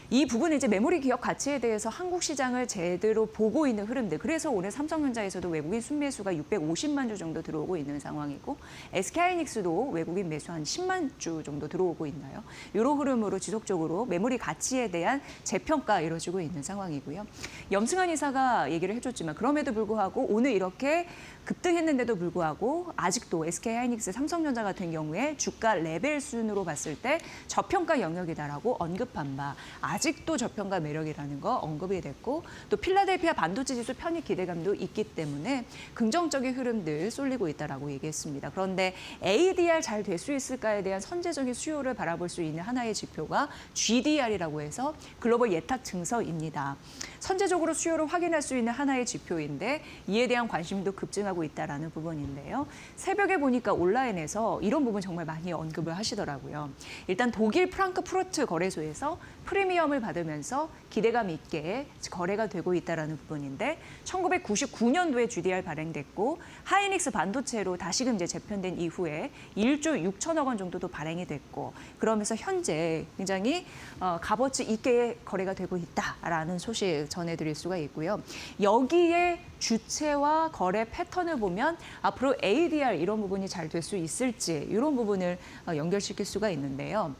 이 부분은 이제 메모리 기업 가치에 대해서 한국 시장을 제대로 보고 있는 흐름들. 그래서 오늘 삼성전자에서도 외국인 순매수가 650만 주 정도 들어오고 있는 상황이고 SK하이닉스도 외국인 매수 한 10만 주 정도 들어오고 있나요? 이런 흐름으로 지속적으로 메모리 가치에 대한 재평가 이루어지고 있는 상황이고요. 염승환 이사가 얘기를 해줬지만 그럼에도 불구하고 오늘 이렇게 급등했는데도 불구하고 아직도 SK하이닉스, 삼성전자 같은 경우에 주가 레벨 순으로 봤을 때 저평가 영역이다라고 언급한 바 아직도 저평가 매력이라는 거 언급이 됐고 또 필라델피아 반도체 지수 편입 기대감도 있기 때문에 긍정적인 흐름들 쏠리고 있다라고 얘기했습니다. 그런데 ADR 잘 될 수 있을까에 대한 선제적인 수요를 바라볼 수 있는 하나의 지표가 GDR이라고 해서 글로벌 예탁 증서입니다. 선제적으로 수요를 확인할 수 있는 하나의 지표인데 이에 대한 관심도 급증하고 있다라는 부분인데요. 새벽에 보니까 온라인에서 이런 부분 정말 많이 언급을 하시더라고요. 일단 독일 프랑크푸르트 거래소에서 프리미엄을 받으면서 기대감 있게 거래가 되고 있다는 부분인데 1999년도에 GDR 발행됐고 하이닉스 반도체로 다시금 이제 재편된 이후에 1조 6천억 원 정도도 발행이 됐고 그러면서 현재 굉장히 값어치 있게 거래가 되고 있다라는 소식 전해드릴 수가 있고요. 여기에 주체와 거래 패턴을 보면 앞으로 ADR 이런 부분이 잘 될 수 있을지 이런 부분을 연결시킬 수가 있는데요.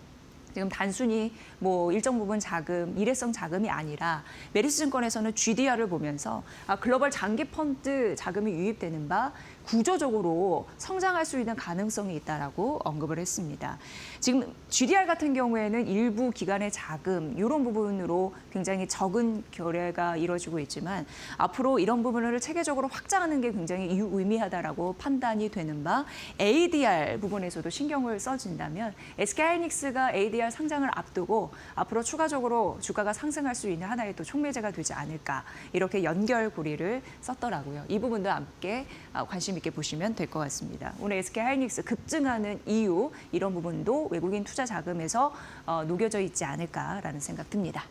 지금 단순히 뭐 일정 부분 자금, 일회성 자금이 아니라 메리츠증권에서는 GDR을 보면서 글로벌 장기 펀드 자금이 유입되는 바 구조적으로 성장할 수 있는 가능성이 있다라고 언급을 했습니다. 지금 GDR 같은 경우에는 일부 기관의 자금 이런 부분으로 굉장히 적은 거래가 이루어지고 있지만 앞으로 이런 부분을 체계적으로 확장하는 게 굉장히 유의미하다라고 판단이 되는 바 ADR 부분에서도 신경을 써진다면 SK하이닉스가 ADR 상장을 앞두고 앞으로 추가적으로 주가가 상승할 수 있는 하나의 또 촉매제가 되지 않을까 이렇게 연결고리를 썼더라고요. 이 부분도 함께 관심 있게 보시면 될 것 같습니다. 오늘 SK하이닉스 급증하는 이유 이런 부분도 외국인 투자 자금에서 녹여져 있지 않을까라는 생각 듭니다.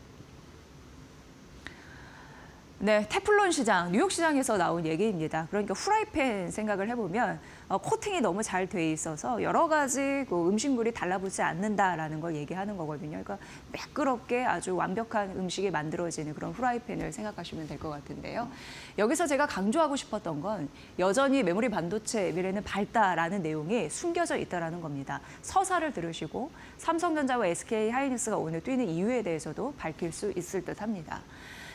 네, 테플론 시장, 뉴욕 시장에서 나온 얘기입니다. 그러니까 후라이팬 생각을 해보면 코팅이 너무 잘 돼 있어서 여러 가지 음식물이 달라붙지 않는다라는 걸 얘기하는 거거든요. 그러니까 매끄럽게 아주 완벽한 음식이 만들어지는 그런 후라이팬을 생각하시면 될 것 같은데요. 여기서 제가 강조하고 싶었던 건 여전히 메모리 반도체 미래는 밝다라는 내용이 숨겨져 있다는 겁니다. 서사를 들으시고 삼성전자와 SK하이닉스가 오늘 뛰는 이유에 대해서도 밝힐 수 있을 듯합니다.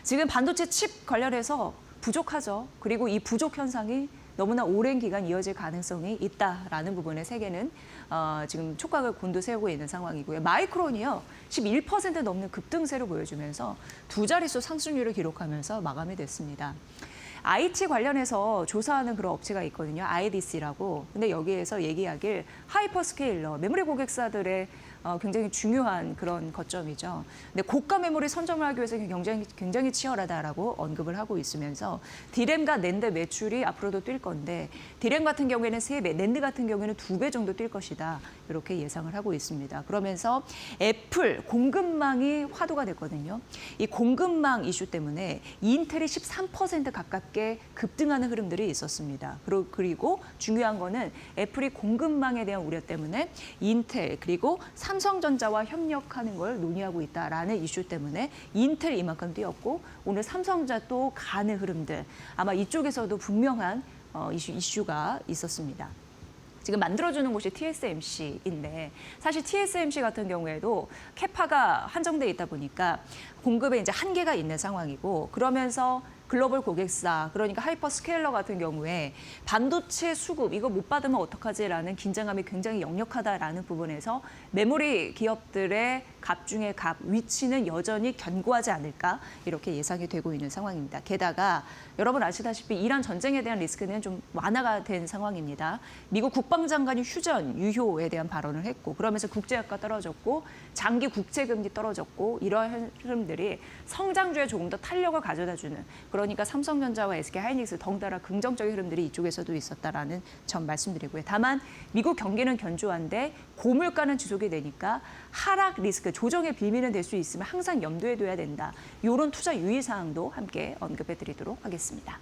지금 반도체 칩 관련해서 부족하죠. 그리고 이 부족 현상이 너무나 오랜 기간 이어질 가능성이 있다라는 부분에 세계는 지금 촉각을 곤두세우고 있는 상황이고요. 마이크론이요. 11% 넘는 급등세를 보여주면서 두 자릿수 상승률을 기록하면서 마감이 됐습니다. IT 관련해서 조사하는 그런 업체가 있거든요. IDC라고. 근데 여기에서 얘기하길 하이퍼스케일러, 메모리 고객사들의 굉장히 중요한 그런 거점이죠. 근데 고가 메모리 선점을 하기 위해서 굉장히 치열하다라고 언급을 하고 있으면서 디램과 낸드 매출이 앞으로도 뛸 건데 디램 같은 경우에는 3배, 낸드 같은 경우에는 2배 정도 뛸 것이다. 이렇게 예상을 하고 있습니다. 그러면서 애플 공급망이 화두가 됐거든요. 이 공급망 이슈 때문에 인텔이 13% 가깝게 급등하는 흐름들이 있었습니다. 그리고 중요한 거는 애플이 공급망에 대한 우려 때문에 인텔 그리고 삼성전자와 협력하는 걸 논의하고 있다라는 이슈 때문에 인텔 이만큼 뛰었고 오늘 삼성전자 또 가는 흐름들 아마 이쪽에서도 분명한 이슈가 있었습니다. 지금 만들어주는 곳이 TSMC인데 사실 TSMC 같은 경우에도 캐파가 한정돼 있다 보니까 공급에 이제 한계가 있는 상황이고 그러면서 글로벌 고객사, 그러니까 하이퍼스케일러 같은 경우에 반도체 수급 이거 못 받으면 어떡하지라는 긴장감이 굉장히 역력하다라는 부분에서 메모리 기업들의 값 중에 값 위치는 여전히 견고하지 않을까 이렇게 예상이 되고 있는 상황입니다. 게다가 여러분 아시다시피 이란 전쟁에 대한 리스크는 좀 완화가 된 상황입니다. 미국 국방장관이 휴전, 유효에 대한 발언을 했고 그러면서 국제유가 떨어졌고 장기 국채금리 떨어졌고 이러한 흐름들이 성장주에 조금 더 탄력을 가져다주는 그러니까 삼성전자와 SK하이닉스 덩달아 긍정적인 흐름들이 이쪽에서도 있었다라는 점 말씀드리고요. 다만 미국 경기는 견조한데 고물가는 지속이 되니까 하락 리스크, 조정의 빌미는 될 수 있으면 항상 염두에 둬야 된다. 이런 투자 유의사항도 함께 언급해 드리도록 하겠습니다.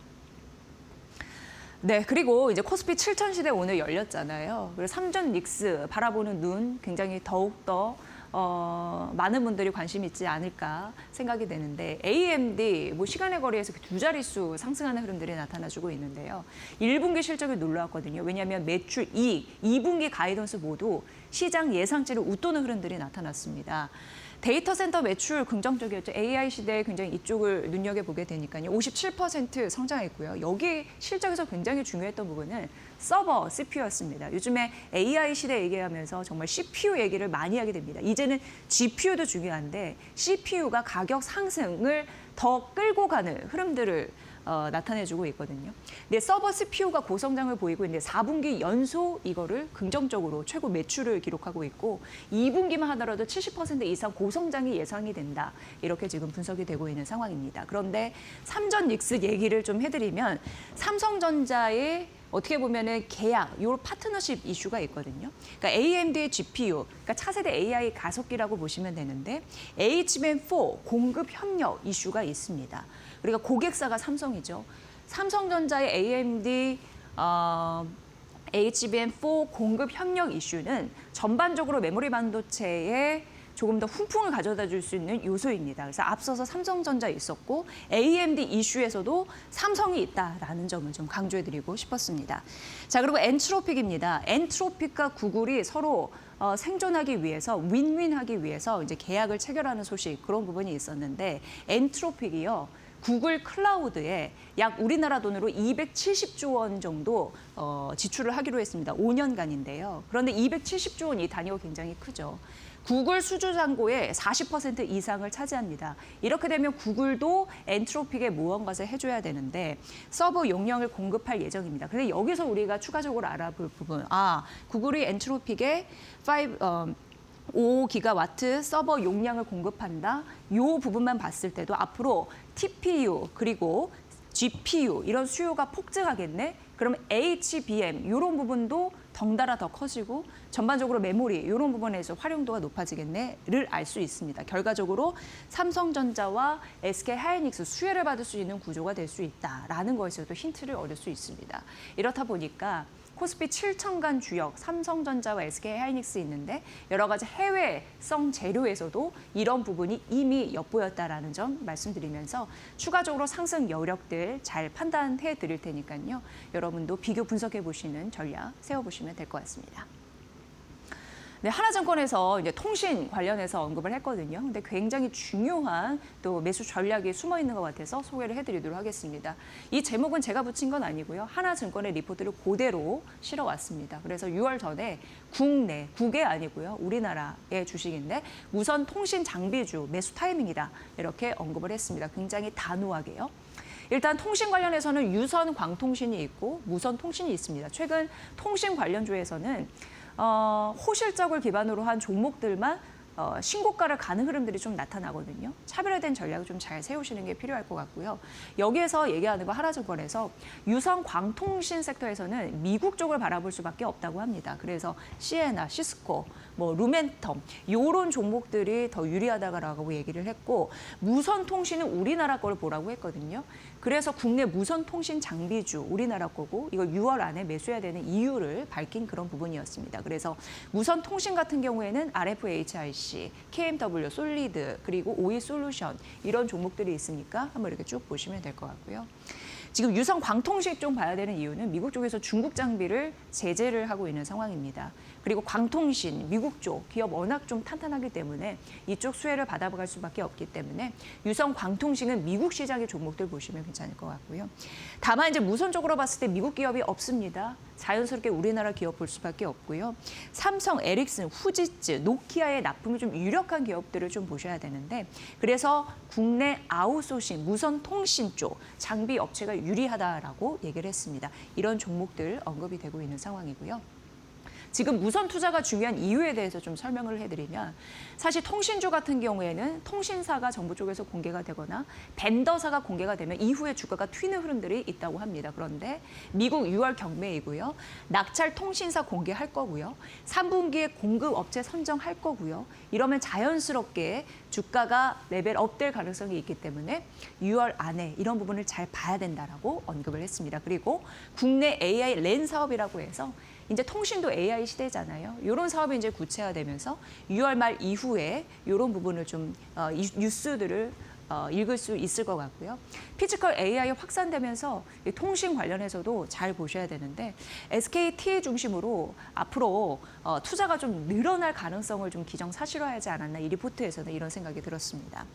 네, 그리고 이제 코스피 7천 시대 오늘 열렸잖아요. 그래서 삼전 닉스 바라보는 눈 굉장히 더욱더 많은 분들이 관심 있지 않을까 생각이 되는데 AMD 뭐 시간의 거리에서 두 자릿수 상승하는 흐름들이 나타나주고 있는데요. 1분기 실적이 놀라웠거든요. 왜냐하면 매출, 이익, 2분기 가이던스 모두 시장 예상치를 웃도는 흐름들이 나타났습니다. 데이터 센터 매출 긍정적이었죠. AI 시대에 굉장히 이쪽을 눈여겨보게 되니까요. 57% 성장했고요. 여기 실적에서 굉장히 중요했던 부분은 서버 CPU였습니다. 요즘에 AI 시대 얘기하면서 정말 CPU 얘기를 많이 하게 됩니다. 이제는 GPU도 중요한데 CPU가 가격 상승을 더 끌고 가는 흐름들을 나타내주고 있거든요. 근데 서버 CPU가 고성장을 보이고 있는데 4분기 연속 이거를 긍정적으로 최고 매출을 기록하고 있고 2분기만 하더라도 70% 이상 고성장이 예상이 된다. 이렇게 지금 분석이 되고 있는 상황입니다. 그런데 삼전 닉스 얘기를 좀 해드리면 삼성전자의 어떻게 보면은 계약, 요 파트너십 이슈가 있거든요. 그러니까 AMD의 GPU, 그러니까 차세대 AI 가속기라고 보시면 되는데 HBM4 공급 협력 이슈가 있습니다. 그러니까 고객사가 삼성이죠. 삼성전자의 AMD HBM4 공급 협력 이슈는 전반적으로 메모리 반도체에 조금 더 훈풍을 가져다 줄 수 있는 요소입니다. 그래서 앞서서 삼성전자 있었고 AMD 이슈에서도 삼성이 있다라는 점을 좀 강조해드리고 싶었습니다. 자, 그리고 엔트로픽입니다. 엔트로픽과 구글이 서로 생존하기 위해서 윈윈하기 위해서 이제 계약을 체결하는 소식 그런 부분이 있었는데 엔트로픽이요. 구글 클라우드에 약 우리나라 돈으로 270조 원 정도 지출을 하기로 했습니다. 5년간인데요. 그런데 270조 원 이 단위가 굉장히 크죠. 구글 수주 잔고의 40% 이상을 차지합니다. 이렇게 되면 구글도 엔트로픽에 무언가를 해줘야 되는데 서버 용량을 공급할 예정입니다. 그런데 여기서 우리가 추가적으로 알아볼 부분, 구글이 엔트로픽에 5기가와트 서버 용량을 공급한다. 이 부분만 봤을 때도 앞으로 TPU 그리고 GPU 이런 수요가 폭증하겠네. 그러면 HBM 이런 부분도 덩달아 더 커지고 전반적으로 메모리 이런 부분에서 활용도가 높아지겠네를 알 수 있습니다. 결과적으로 삼성전자와 SK하이닉스 수혜를 받을 수 있는 구조가 될 수 있다라는 것에서도 힌트를 얻을 수 있습니다. 이렇다 보니까 코스피 7천간 주역 삼성전자와 SK하이닉스 있는데 여러 가지 해외성 재료에서도 이런 부분이 이미 엿보였다라는 점 말씀드리면서 추가적으로 상승 여력들 잘 판단해 드릴 테니까요. 여러분도 비교 분석해 보시는 전략 세워보시면 될 것 같습니다. 네, 하나증권에서 이제 통신 관련해서 언급을 했거든요. 근데 굉장히 중요한 또 매수 전략이 숨어 있는 것 같아서 소개를 해드리도록 하겠습니다. 이 제목은 제가 붙인 건 아니고요. 하나증권의 리포트를 그대로 실어왔습니다. 그래서 6월 전에 국내 아니고요. 우리나라의 주식인데 무선 통신 장비주 매수 타이밍이다. 이렇게 언급을 했습니다. 굉장히 단호하게요. 일단 통신 관련해서는 유선 광통신이 있고 무선 통신이 있습니다. 최근 통신 관련주에서는 호실적을 기반으로 한 종목들만 신고가를 가는 흐름들이 좀 나타나거든요. 차별화된 전략을 좀 잘 세우시는 게 필요할 것 같고요. 여기에서 얘기하는 거 하나증권에서 유선 광통신 섹터에서는 미국 쪽을 바라볼 수밖에 없다고 합니다. 그래서 시에나, 시스코, 루멘텀 이런 종목들이 더 유리하다라고 얘기를 했고 무선 통신은 우리나라 걸 보라고 했거든요. 그래서 국내 무선 통신 장비주 우리나라 거고 이거 6월 안에 매수해야 되는 이유를 밝힌 그런 부분이었습니다. 그래서 무선 통신 같은 경우에는 RFHIC, KMW, 솔리드 그리고 OE 솔루션 이런 종목들이 있으니까 한번 이렇게 쭉 보시면 될 것 같고요. 지금 유성 광통식 좀 봐야 되는 이유는 미국 쪽에서 중국 장비를 제재를 하고 있는 상황입니다. 그리고 광통신, 미국 쪽 기업 워낙 좀 탄탄하기 때문에 이쪽 수혜를 받아갈 수밖에 없기 때문에 유성 광통식은 미국 시장의 종목들 보시면 괜찮을 것 같고요. 다만 이제 무선적으로 봤을 때 미국 기업이 없습니다. 자연스럽게 우리나라 기업 볼 수밖에 없고요. 삼성, 에릭슨, 후지츠, 노키아의 납품이 좀 유력한 기업들을 좀 보셔야 되는데 그래서 국내 아웃소싱, 무선 통신 쪽 장비 업체가 유리하다라고 얘기를 했습니다. 이런 종목들 언급이 되고 있는 상황이고요. 지금 무선 투자가 중요한 이유에 대해서 좀 설명을 해드리면 사실 통신주 같은 경우에는 통신사가 정부 쪽에서 공개가 되거나 벤더사가 공개가 되면 이후에 주가가 튀는 흐름들이 있다고 합니다. 그런데 미국 6월 경매이고요. 낙찰 통신사 공개할 거고요. 3분기에 공급 업체 선정할 거고요. 이러면 자연스럽게 주가가 레벨업 될 가능성이 있기 때문에 6월 안에 이런 부분을 잘 봐야 된다라고 언급을 했습니다. 그리고 국내 AI 랜 사업이라고 해서 이제 통신도 AI 시대잖아요. 이런 사업이 이제 구체화되면서 6월 말 이후에 이런 부분을 좀 뉴스들을 읽을 수 있을 것 같고요. 피지컬 AI 확산되면서 통신 관련해서도 잘 보셔야 되는데 SKT 중심으로 앞으로 투자가 좀 늘어날 가능성을 좀 기정사실화하지 않았나 이 리포트에서는 이런 생각이 들었습니다.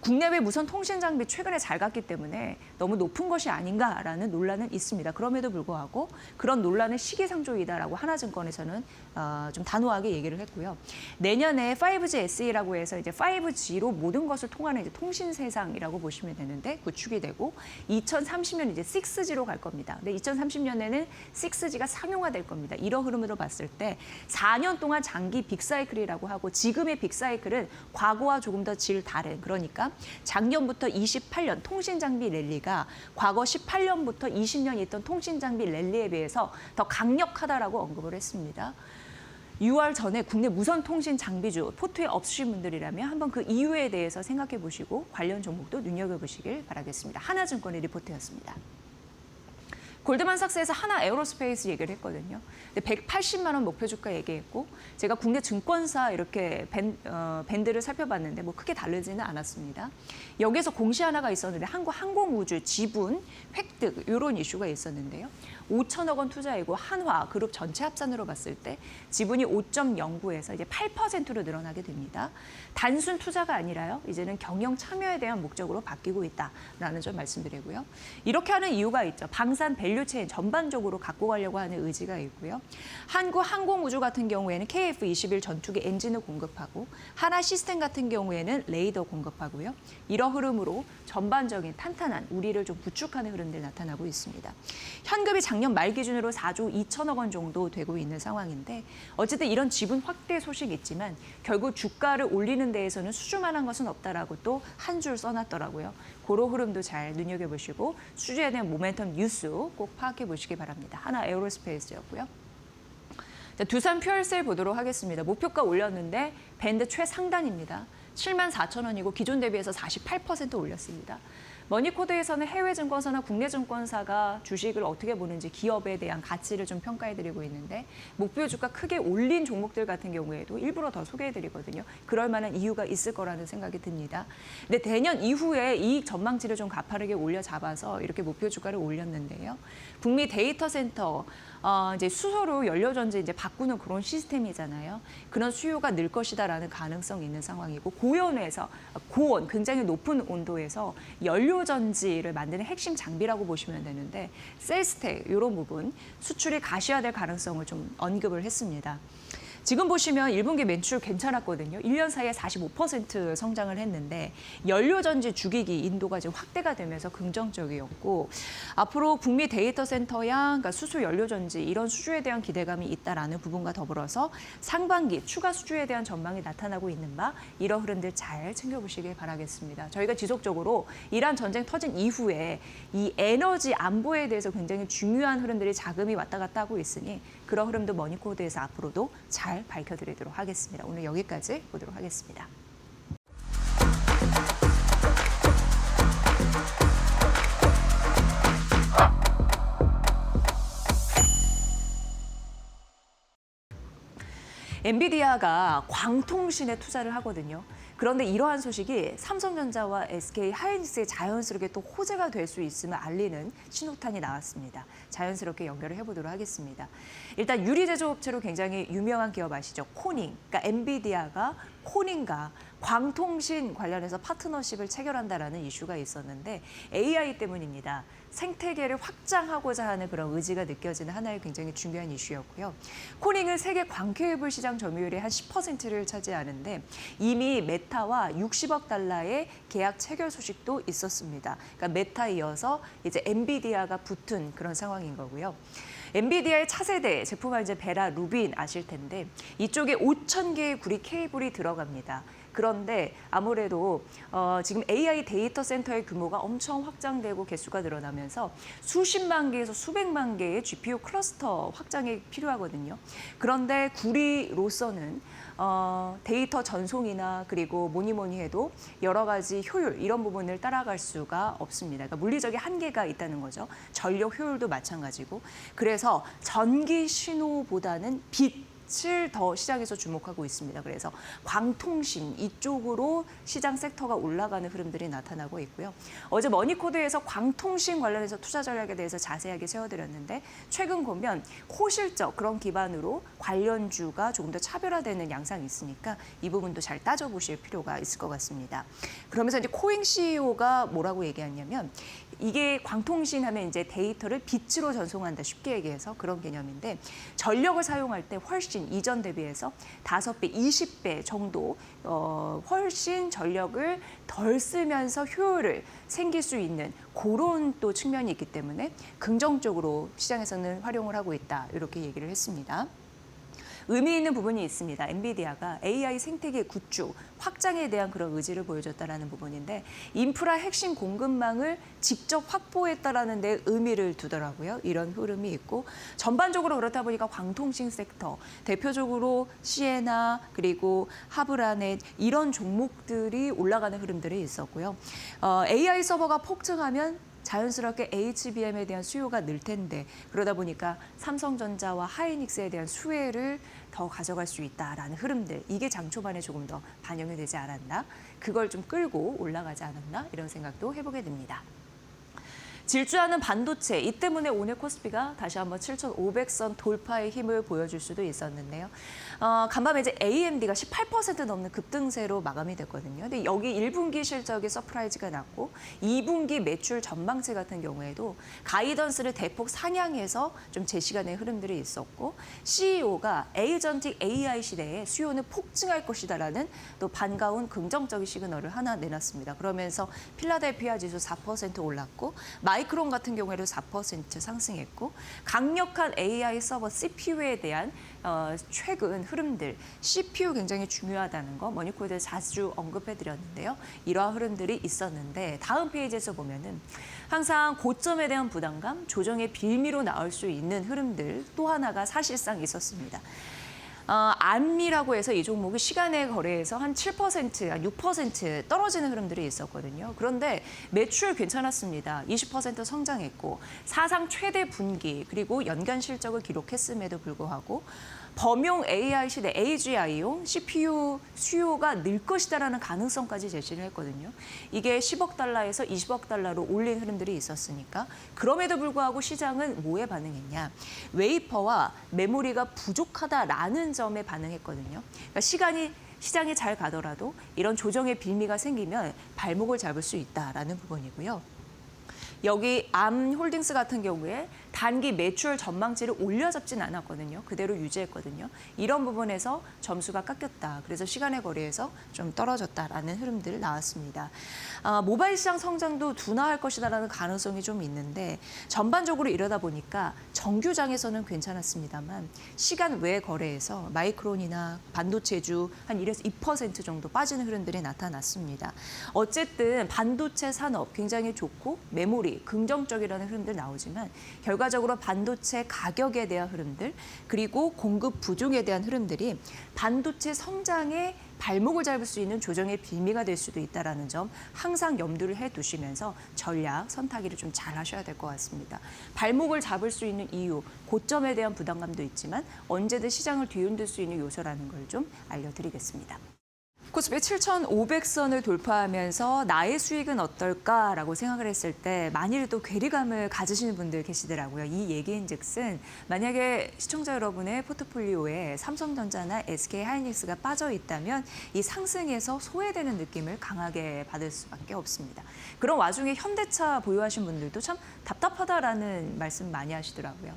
국내외 무선 통신 장비 최근에 잘 갔기 때문에 너무 높은 것이 아닌가라는 논란은 있습니다. 그럼에도 불구하고 그런 논란은 시기상조이다라고 하나증권에서는 좀 단호하게 얘기를 했고요. 내년에 5G SE라고 해서 이제 5G로 모든 것을 통하는 이제 통신 세상이라고 보시면 되는데 구축이 되고 2030년 이제 6G로 갈 겁니다. 근데 2030년에는 6G가 상용화될 겁니다. 이런 흐름으로 봤을 때 4년 동안 장기 빅사이클이라고 하고 지금의 빅사이클은 과거와 조금 더 질 다른 그러니까 작년부터 28년 통신장비 랠리가 과거 18년부터 20년 있던 통신장비 랠리에 비해서 더 강력하다라고 언급을 했습니다. 6월 전에 국내 무선 통신 장비주 포트에 없으신 분들이라면 한번 그 이유에 대해서 생각해 보시고 관련 종목도 눈여겨보시길 바라겠습니다. 하나증권의 리포트였습니다. 골드만삭스에서 하나 에어로스페이스 얘기를 했거든요. 근데 180만 원 목표 주가 얘기했고 제가 국내 증권사 이렇게 밴드를 살펴봤는데 뭐 크게 다르지는 않았습니다. 여기에서 공시 하나가 있었는데 한국항공우주 지분 획득 이런 이슈가 있었는데요. 5천억 원 투자이고 한화 그룹 전체 합산으로 봤을 때 지분이 5.09에서 이제 8%로 늘어나게 됩니다. 단순 투자가 아니라요. 이제는 경영 참여에 대한 목적으로 바뀌고 있다라는 점 말씀드리고요. 이렇게 하는 이유가 있죠. 방산 밸류체인 전반적으로 갖고 가려고 하는 의지가 있고요. 한국항공우주 같은 경우에는 KF-21 전투기 엔진을 공급하고 하나 시스템 같은 경우에는 레이더 공급하고요. 이런 흐름으로 전반적인 탄탄한 우리를 좀 구축하는 흐름들 나타나고 있습니다. 현금이 작년 말 기준으로 4조 2천억 원 정도 되고 있는 상황인데 어쨌든 이런 지분 확대 소식이 있지만 결국 주가를 올리는 데에서는 수주만한 것은 없다라고 또 한 줄 써놨더라고요. 그런 흐름도 잘 눈여겨보시고 수주에 대한 모멘텀 뉴스 꼭 파악해 보시기 바랍니다. 하나 에어로스페이스였고요. 자, 두산 퓨얼셀 보도록 하겠습니다. 목표가 올렸는데 밴드 최상단입니다. 74,000원이고 기존 대비해서 48% 올렸습니다. 머니코드에서는 해외 증권사나 국내 증권사가 주식을 어떻게 보는지 기업에 대한 가치를 좀 평가해드리고 있는데 목표 주가 크게 올린 종목들 같은 경우에도 일부러 더 소개해드리거든요. 그럴 만한 이유가 있을 거라는 생각이 듭니다. 근데 대년 이후에 이익 전망치를 좀 가파르게 올려잡아서 이렇게 목표 주가를 올렸는데요. 북미 데이터 센터 이제 수소로 연료전지 이제 바꾸는 그런 시스템이잖아요. 그런 수요가 늘 것이다라는 가능성이 있는 상황이고 고온에서 고온 굉장히 높은 온도에서 연료전지를 만드는 핵심 장비라고 보시면 되는데 셀스텍 이런 부분 수출이 가시화될 가능성을 좀 언급을 했습니다. 지금 보시면 1분기 매출 괜찮았거든요. 1년 사이에 45% 성장을 했는데 연료전지 주기기 인도가 지금 확대가 되면서 긍정적이었고 앞으로 북미 데이터 센터야 그러니까 수소 연료전지 이런 수주에 대한 기대감이 있다라는 부분과 더불어서 상반기 추가 수주에 대한 전망이 나타나고 있는 바 이런 흐름들 잘 챙겨보시길 바라겠습니다. 저희가 지속적으로 이란 전쟁 터진 이후에 이 에너지 안보에 대해서 굉장히 중요한 흐름들이 자금이 왔다 갔다 하고 있으니 그런 흐름도 머니코드에서 앞으로도 잘 밝혀드리도록 하겠습니다. 오늘 여기까지 보도록 하겠습니다. 엔비디아가 광통신에 투자를 하거든요. 그런데 이러한 소식이 삼성전자와 SK 하이닉스에 자연스럽게 또 호재가 될 수 있음을 알리는 신호탄이 나왔습니다. 자연스럽게 연결을 해보도록 하겠습니다. 일단 유리 제조업체로 굉장히 유명한 기업 아시죠? 코닝, 그러니까 엔비디아가 코닝과 광통신 관련해서 파트너십을 체결한다라는 이슈가 있었는데 AI 때문입니다. 생태계를 확장하고자 하는 그런 의지가 느껴지는 하나의 굉장히 중요한 이슈였고요. 코닝은 세계 광케이블 시장 점유율의 한 10%를 차지하는데 이미 메타와 60억 달러의 계약 체결 소식도 있었습니다. 그러니까 메타 이어서 이제 엔비디아가 붙은 그런 상황인 거고요. 엔비디아의 차세대 제품은 이제 베라 루빈 아실 텐데 이쪽에 5,000개의 구리 케이블이 들어갑니다. 그런데 아무래도 지금 AI 데이터 센터의 규모가 엄청 확장되고 개수가 늘어나면서 수십만 개에서 수백만 개의 GPU 클러스터 확장이 필요하거든요. 그런데 구리로서는 데이터 전송이나 그리고 뭐니 해도 여러 가지 효율 이런 부분을 따라갈 수가 없습니다. 그러니까 물리적인 한계가 있다는 거죠. 전력 효율도 마찬가지고. 그래서 전기 신호보다는 빛을 더 시장에서 주목하고 있습니다. 그래서 광통신 이쪽으로 시장 섹터가 올라가는 흐름들이 나타나고 있고요. 어제 머니코드에서 광통신 관련해서 투자 전략에 대해서 자세하게 세워드렸는데 최근 보면 호실적 그런 기반으로 관련주가 조금 더 차별화되는 양상이 있으니까 이 부분도 잘 따져보실 필요가 있을 것 같습니다. 그러면서 이제 코잉 CEO가 뭐라고 얘기했냐면 이게 광통신 하면 이제 데이터를 빛으로 전송한다 쉽게 얘기해서 그런 개념인데 전력을 사용할 때 훨씬 이전 대비해서 5배, 20배 정도 훨씬 전력을 덜 쓰면서 효율을 생길 수 있는 그런 또 측면이 있기 때문에 긍정적으로 시장에서는 활용을 하고 있다 이렇게 얘기를 했습니다. 의미 있는 부분이 있습니다. 엔비디아가 AI 생태계 구축, 확장에 대한 그런 의지를 보여줬다는 부분인데 인프라 핵심 공급망을 직접 확보했다는 데 의미를 두더라고요. 이런 흐름이 있고 전반적으로 그렇다 보니까 광통신 섹터, 대표적으로 시에나 그리고 하브라넷 이런 종목들이 올라가는 흐름들이 있었고요. AI 서버가 폭증하면 자연스럽게 HBM에 대한 수요가 늘 텐데 그러다 보니까 삼성전자와 하이닉스에 대한 수혜를 더 가져갈 수 있다라는 흐름들 이게 장 초반에 조금 더 반영이 되지 않았나 그걸 좀 끌고 올라가지 않았나 이런 생각도 해보게 됩니다. 질주하는 반도체, 이 때문에 오늘 코스피가 다시 한번 7,500선 돌파의 힘을 보여줄 수도 있었는데요. 간밤에 이제 AMD가 18% 넘는 급등세로 마감이 됐거든요. 근데 여기 1분기 실적이 서프라이즈가 났고 2분기 매출 전망치 같은 경우에도 가이던스를 대폭 상향해서 좀 제시간의 흐름들이 있었고 CEO가 에이전틱 AI 시대에 수요는 폭증할 것이다라는 또 반가운 긍정적인 시그널을 하나 내놨습니다. 그러면서 필라델피아 지수 4% 올랐고 마이크론 같은 경우에도 4% 상승했고 강력한 AI 서버 CPU에 대한 최근 흐름들, CPU 굉장히 중요하다는 거 머니코드에 자주 언급해드렸는데요. 이러한 흐름들이 있었는데 다음 페이지에서 보면은 항상 고점에 대한 부담감, 조정의 빌미로 나올 수 있는 흐름들 또 하나가 사실상 있었습니다. 안미라고 해서 이 종목이 시간의 거래에서 한 7%, 한 6% 떨어지는 흐름들이 있었거든요. 그런데 매출 괜찮았습니다. 20% 성장했고 사상 최대 분기 그리고 연간 실적을 기록했음에도 불구하고 범용 AI 시대 AGI용 CPU 수요가 늘 것이다라는 가능성까지 제시를 했거든요. 이게 10억 달러에서 20억 달러로 올린 흐름들이 있었으니까 그럼에도 불구하고 시장은 뭐에 반응했냐. 웨이퍼와 메모리가 부족하다라는 점에 반응했거든요. 그러니까 시장이 잘 가더라도 이런 조정의 빌미가 생기면 발목을 잡을 수 있다라는 부분이고요. 여기 암홀딩스 같은 경우에 단기 매출 전망치를 올려잡진 않았거든요. 그대로 유지했거든요. 이런 부분에서 점수가 깎였다. 그래서 시간의 거리에서 좀 떨어졌다라는 흐름들 나왔습니다. 모바일 시장 성장도 둔화할 것이다라는 가능성이 좀 있는데 전반적으로 이러다 보니까 정규장에서는 괜찮았습니다만 시간 외 거래에서 마이크론이나 반도체주 한 1에서 2% 정도 빠지는 흐름들이 나타났습니다. 어쨌든 반도체 산업 굉장히 좋고 메모리 긍정적이라는 흐름들 나오지만 결과적으로 반도체 가격에 대한 흐름들 그리고 공급 부족에 대한 흐름들이 반도체 성장에 발목을 잡을 수 있는 조정의 빌미가 될 수도 있다는 점 항상 염두를 해두시면서 전략 선타기를 좀 잘 하셔야 될 것 같습니다. 발목을 잡을 수 있는 이유, 고점에 대한 부담감도 있지만 언제든 시장을 뒤흔들 수 있는 요소라는 걸 좀 알려드리겠습니다. 코스피 7,500선을 돌파하면서 나의 수익은 어떨까라고 생각을 했을 때 만일 또 괴리감을 가지시는 분들 계시더라고요. 이 얘기인즉슨 만약에 시청자 여러분의 포트폴리오에 삼성전자나 SK하이닉스가 빠져 있다면 이 상승에서 소외되는 느낌을 강하게 받을 수밖에 없습니다. 그런 와중에 현대차 보유하신 분들도 참 답답하다라는 말씀 많이 하시더라고요.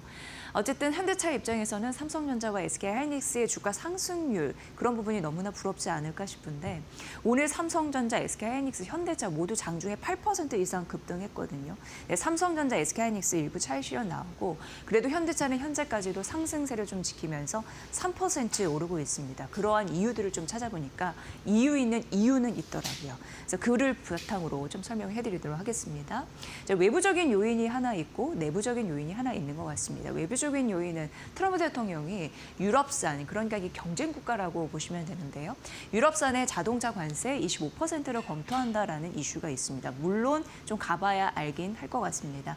어쨌든 현대차 입장에서는 삼성전자와 SK하이닉스의 주가 상승률 그런 부분이 너무나 부럽지 않을까 싶은데 오늘 삼성전자, SK하이닉스, 현대차 모두 장중에 8% 이상 급등했거든요. 네, 삼성전자, SK하이닉스 일부 차익 실현 나오고 그래도 현대차는 현재까지도 상승세를 좀 지키면서 3% 오르고 있습니다. 그러한 이유들을 좀 찾아보니까 이유 있는 이유는 있더라고요. 그래서 그를 바탕으로 좀 설명해드리도록 하겠습니다. 외부적인 요인이 하나 있고 내부적인 요인이 하나 있는 것 같습니다. 외부적인 요인은 트럼프 대통령이 유럽산, 그러니까 이 경쟁 국가라고 보시면 되는데요. 유럽산의 자동차 관세 25%를 검토한다라는 이슈가 있습니다. 물론 좀 가봐야 알긴 할 것 같습니다.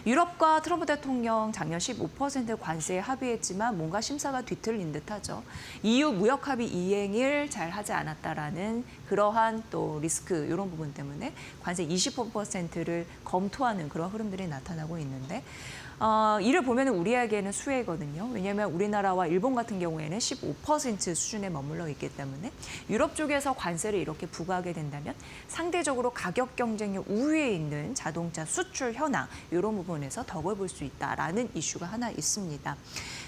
유럽과 트럼프 대통령 작년 15% 관세에 합의했지만 뭔가 심사가 뒤틀린 듯하죠. EU 무역 합의 이행을 잘 하지 않았다라는 그러한 또 리스크 이런 부분 때문에 관세 25%를 검토하는 그런 흐름들이 나타나고 있는데 이를 보면 우리에게는 수혜거든요. 왜냐하면 우리나라와 일본 같은 경우에는 15% 수준에 머물러 있기 때문에 유럽 쪽에서 관세를 이렇게 부과하게 된다면 상대적으로 가격 경쟁력 우위에 있는 자동차 수출 현황 이런 부분에서 덕을 볼 수 있다라는 이슈가 하나 있습니다.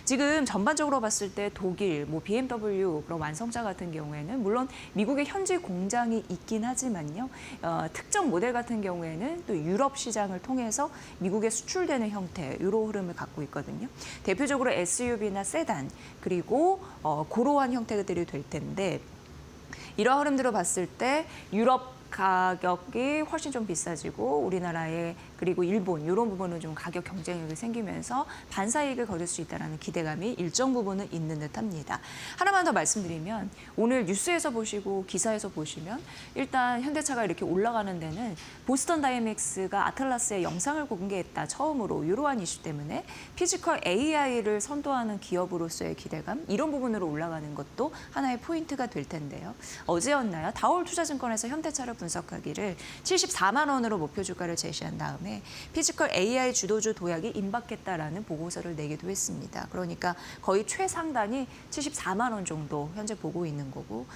지금 전반적으로 봤을 때 독일, BMW 그런 완성차 같은 경우에는 물론 미국의 현지 공장이 있긴 하지만요. 특정 모델 같은 경우에는 또 유럽 시장을 통해서 미국에 수출되는 형태 이런 흐름을 갖고 있거든요. 대표적으로 SUV나 세단 그리고 고러한 형태들이 될 텐데 이러한 흐름들을 봤을 때 유럽 가격이 훨씬 좀 비싸지고 우리나라의 그리고 일본 이런 부분은 좀 가격 경쟁력이 생기면서 반사이익을 거둘 수 있다는 기대감이 일정 부분은 있는 듯합니다. 하나만 더 말씀드리면 오늘 뉴스에서 보시고 기사에서 보시면 일단 현대차가 이렇게 올라가는 데는 보스턴 다이내믹스가 아틀라스에 영상을 공개했다 처음으로 이러한 이슈 때문에 피지컬 AI를 선도하는 기업으로서의 기대감 이런 부분으로 올라가는 것도 하나의 포인트가 될 텐데요. 어제였나요? 다올 투자증권에서 현대차를 분석하기를 74만 원으로 목표 주가를 제시한 다음에 피지컬 AI 주도주 도약이 임박했다라는 보고서를 내기도 했습니다. 그러니까 거의 최상단이 74만 원 정도 현재 보고 있는 거고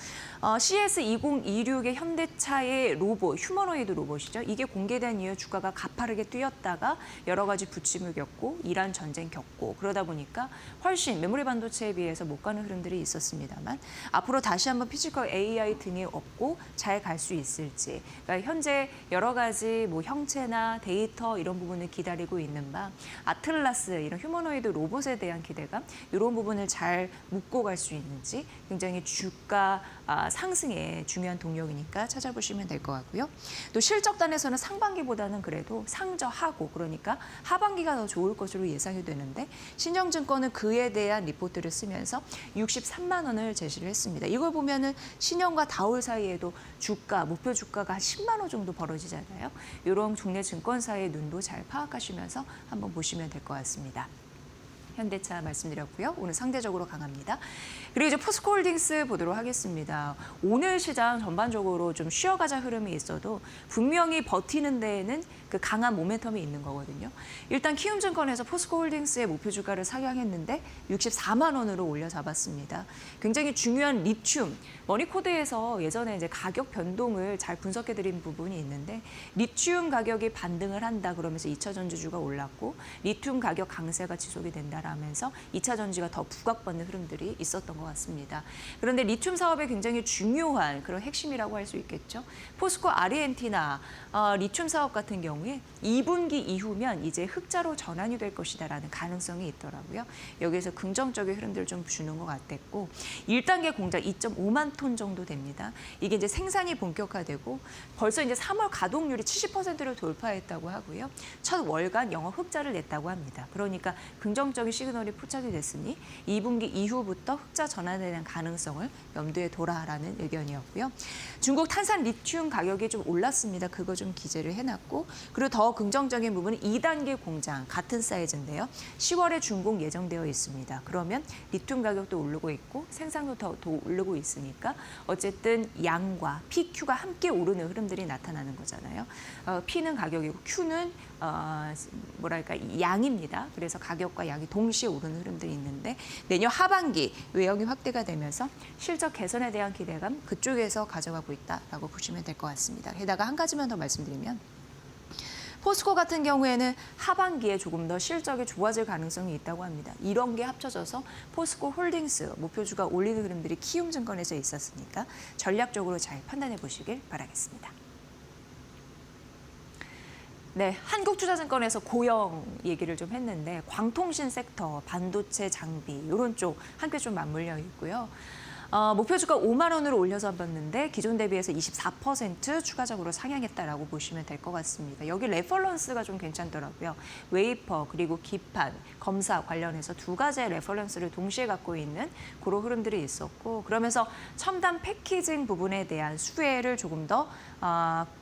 CS2026의 현대차의 로봇, 휴머노이드 로봇이죠. 이게 공개된 이후 주가가 가파르게 뛰었다가 여러 가지 부침을 겪고 이란 전쟁 겪고 그러다 보니까 훨씬 메모리 반도체에 비해서 못 가는 흐름들이 있었습니다만 앞으로 다시 한번 피지컬 AI 등에 업고 잘 갈 수 있을지 그러니까 현재 여러 가지 뭐 형체나 데이터 이런 부분을 기다리고 있는 바 아틀라스 이런 휴머노이드 로봇에 대한 기대감 이런 부분을 잘 묶고 갈 수 있는지 굉장히 주가 상승의 중요한 동력이니까 찾아보시면 될 것 같고요. 또 실적단에서는 상반기보다는 그래도 상저하고 그러니까 하반기가 더 좋을 것으로 예상이 되는데 신영증권은 그에 대한 리포트를 쓰면서 63만 원을 제시를 했습니다. 이걸 보면은 신영과 다올 사이에도 주가, 목표 주가가 한 10만 원 정도 벌어지잖아요. 이런 국내 증권사의 눈도 잘 파악하시면서 한번 보시면 될 것 같습니다. 현대차 말씀드렸고요. 오늘 상대적으로 강합니다. 그리고 이제 포스코홀딩스 보도록 하겠습니다. 오늘 시장 전반적으로 좀 쉬어가자 흐름이 있어도 분명히 버티는 데에는 그 강한 모멘텀이 있는 거거든요. 일단 키움증권에서 포스코홀딩스의 목표 주가를 상향했는데 64만 원으로 올려 잡았습니다. 굉장히 중요한 리튬, 머니코드에서 예전에 이제 가격 변동을 잘 분석해드린 부분이 있는데 리튬 가격이 반등을 한다 그러면서 2차 전지주가 올랐고 리튬 가격 강세가 지속이 된다라면서 2차 전지가 더 부각받는 흐름들이 있었던 것 같습니다. 그런데 리튬 사업의 굉장히 중요한 그런 핵심이라고 할 수 있겠죠. 포스코 아르헨티나 리튬 사업 같은 경우에 2분기 이후면 이제 흑자로 전환이 될 것이다라는 가능성이 있더라고요. 여기에서 긍정적인 흐름들을 좀 주는 것 같았고 1단계 공장 2.5만 톤 정도 됩니다. 이게 이제 생산이 본격화되고 벌써 이제 3월 가동률이 70%를 돌파했다고 하고요. 첫 월간 영업 흑자를 냈다고 합니다. 그러니까 긍정적인 시그널이 포착이 됐으니 2분기 이후부터 흑자 전환에 대한 가능성을 염두에 둬라라는 의견이었고요. 중국 탄산 리튬 가격이 좀 올랐습니다. 그거 좀 기재를 해놨고 그리고 더 긍정적인 부분은 2단계 공장 같은 사이즈인데요. 10월에 준공 예정되어 있습니다. 그러면 리튬 가격도 오르고 있고 생산도 더 오르고 있으니까 어쨌든 양과 PQ가 함께 오르는 흐름들이 나타나는 거잖아요. P는 가격이고 Q는 양입니다. 그래서 가격과 양이 동시에 오르는 흐름들이 있는데 내년 하반기 외형이 확대가 되면서 실적 개선에 대한 기대감 그쪽에서 가져가고 있다라고 보시면 될 것 같습니다. 게다가 한 가지만 더 말씀드리면 포스코 같은 경우에는 하반기에 조금 더 실적이 좋아질 가능성이 있다고 합니다. 이런 게 합쳐져서 포스코 홀딩스 목표주가 올리는 흐름들이 키움증권에서 있었으니까 전략적으로 잘 판단해 보시길 바라겠습니다. 네, 한국투자증권에서 고영 얘기를 좀 했는데 광통신 섹터, 반도체 장비 이런 쪽 함께 좀 맞물려 있고요. 목표주가 5만 원으로 올려서 봤는데 기존 대비해서 24% 추가적으로 상향했다라고 보시면 될 것 같습니다. 여기 레퍼런스가 좀 괜찮더라고요. 웨이퍼 그리고 기판, 검사 관련해서 두 가지의 레퍼런스를 동시에 갖고 있는 그런 흐름들이 있었고 그러면서 첨단 패키징 부분에 대한 수혜를 조금 더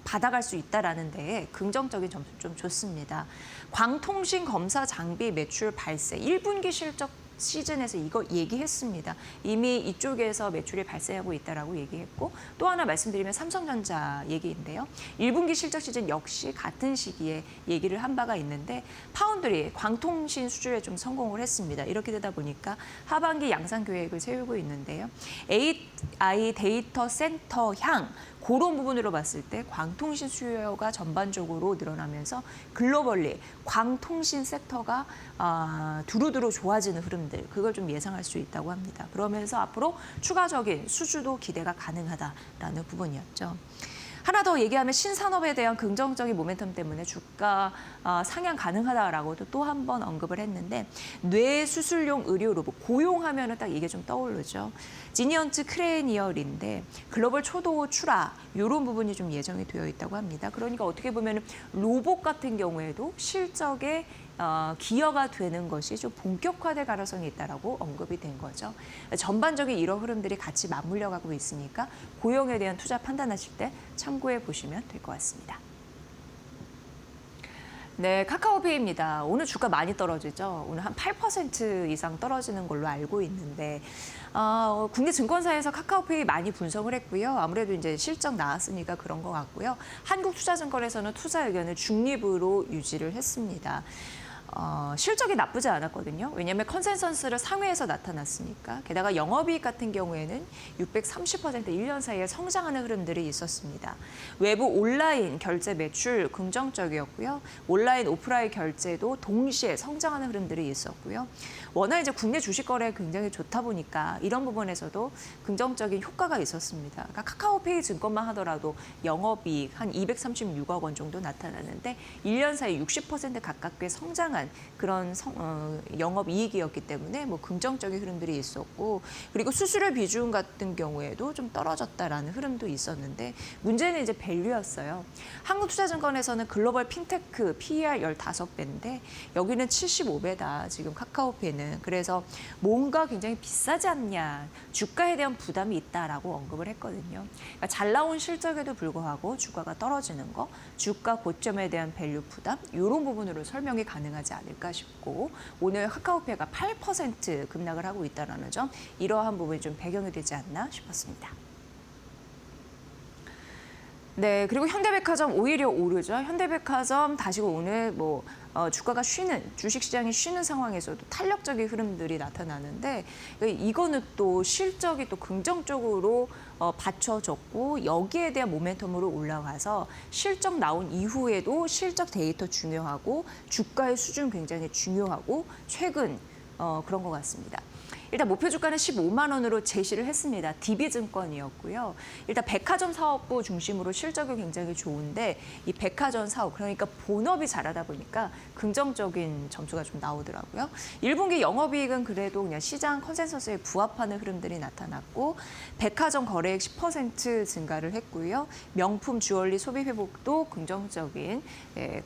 받아갈 수 있다라는 데에 긍정적인 점수 좀 좋습니다. 광통신 검사 장비 매출 발세 1분기 실적 시즌에서 이거 얘기했습니다. 이미 이쪽에서 매출이 발생하고 있다라고 얘기했고 또 하나 말씀드리면 삼성전자 얘기인데요. 1분기 실적 시즌 역시 같은 시기에 얘기를 한 바가 있는데 파운드리 광통신 수주에 좀 성공을 했습니다. 이렇게 되다 보니까 하반기 양산 계획을 세우고 있는데요. AI 데이터 센터 향 그런 부분으로 봤을 때 광통신 수요가 전반적으로 늘어나면서 글로벌리 광통신 섹터가 두루두루 좋아지는 흐름들 그걸 좀 예상할 수 있다고 합니다. 그러면서 앞으로 추가적인 수주도 기대가 가능하다라는 부분이었죠. 하나 더 얘기하면 신산업에 대한 긍정적인 모멘텀 때문에 주가 상향 가능하다라고도 또 한 번 언급을 했는데 뇌수술용 의료 로봇 고용하면은 딱 이게 좀 떠오르죠. 지니언트 크레니얼인데 글로벌 초도 출하 이런 부분이 좀 예정이 되어 있다고 합니다. 그러니까 어떻게 보면 로봇 같은 경우에도 실적에 기여가 되는 것이 좀 본격화될 가능성이 있다라고 언급이 된 거죠. 전반적인 이런 흐름들이 같이 맞물려 가고 있으니까 고용에 대한 투자 판단하실 때 참고해 보시면 될 것 같습니다. 네, 카카오페이입니다. 오늘 주가 많이 떨어지죠. 오늘 한 8% 이상 떨어지는 걸로 알고 있는데 국내 증권사에서 카카오페이 많이 분석을 했고요. 아무래도 이제 실적 나왔으니까 그런 것 같고요. 한국투자증권에서는 투자 의견을 중립으로 유지를 했습니다. 실적이 나쁘지 않았거든요. 왜냐하면 컨센서스를 상회에서 나타났으니까. 게다가 영업이익 같은 경우에는 630% 1년 사이에 성장하는 흐름들이 있었습니다. 외부 온라인 결제 매출 긍정적이었고요. 온라인 오프라인 결제도 동시에 성장하는 흐름들이 있었고요. 워낙 이제 국내 주식 거래가 굉장히 좋다 보니까 이런 부분에서도 긍정적인 효과가 있었습니다. 그러니까 카카오페이 증권만 하더라도 영업이익 한 236억 원 정도 나타나는데 1년 사이 60% 가깝게 성장한 그런 영업이익이었기 때문에 뭐 긍정적인 흐름들이 있었고 그리고 수수료 비중 같은 경우에도 좀 떨어졌다라는 흐름도 있었는데 문제는 이제 밸류였어요. 한국투자증권에서는 글로벌 핀테크 PER 15배인데 여기는 75배다. 지금 카카오페이는. 그래서 뭔가 굉장히 비싸지 않냐. 주가에 대한 부담이 있다라고 언급을 했거든요. 그러니까 잘 나온 실적에도 불구하고 주가가 떨어지는 거, 주가 고점에 대한 밸류 부담 이런 부분으로 설명이 가능하지 않을까 싶고 오늘 카카오페이가 8% 급락을 하고 있다는 점 이러한 부분이 좀 배경이 되지 않나 싶었습니다. 네, 그리고 현대백화점 오히려 오르죠. 현대백화점 다시금 오늘 주가가 쉬는 주식시장이 쉬는 상황에서도 탄력적인 흐름들이 나타나는데 이거는 또 실적이 또 긍정적으로 받쳐졌고 여기에 대한 모멘텀으로 올라가서 실적 나온 이후에도 실적 데이터 중요하고 주가의 수준 굉장히 중요하고 최근 그런 것 같습니다. 일단 목표 주가는 15만 원으로 제시를 했습니다. DB증권이었고요. 일단 백화점 사업부 중심으로 실적이 굉장히 좋은데 이 백화점 사업 그러니까 본업이 잘하다 보니까 긍정적인 점수가 좀 나오더라고요. 1분기 영업이익은 그래도 그냥 시장 컨센서스에 부합하는 흐름들이 나타났고 백화점 거래액 10% 증가를 했고요. 명품 주얼리 소비 회복도 긍정적인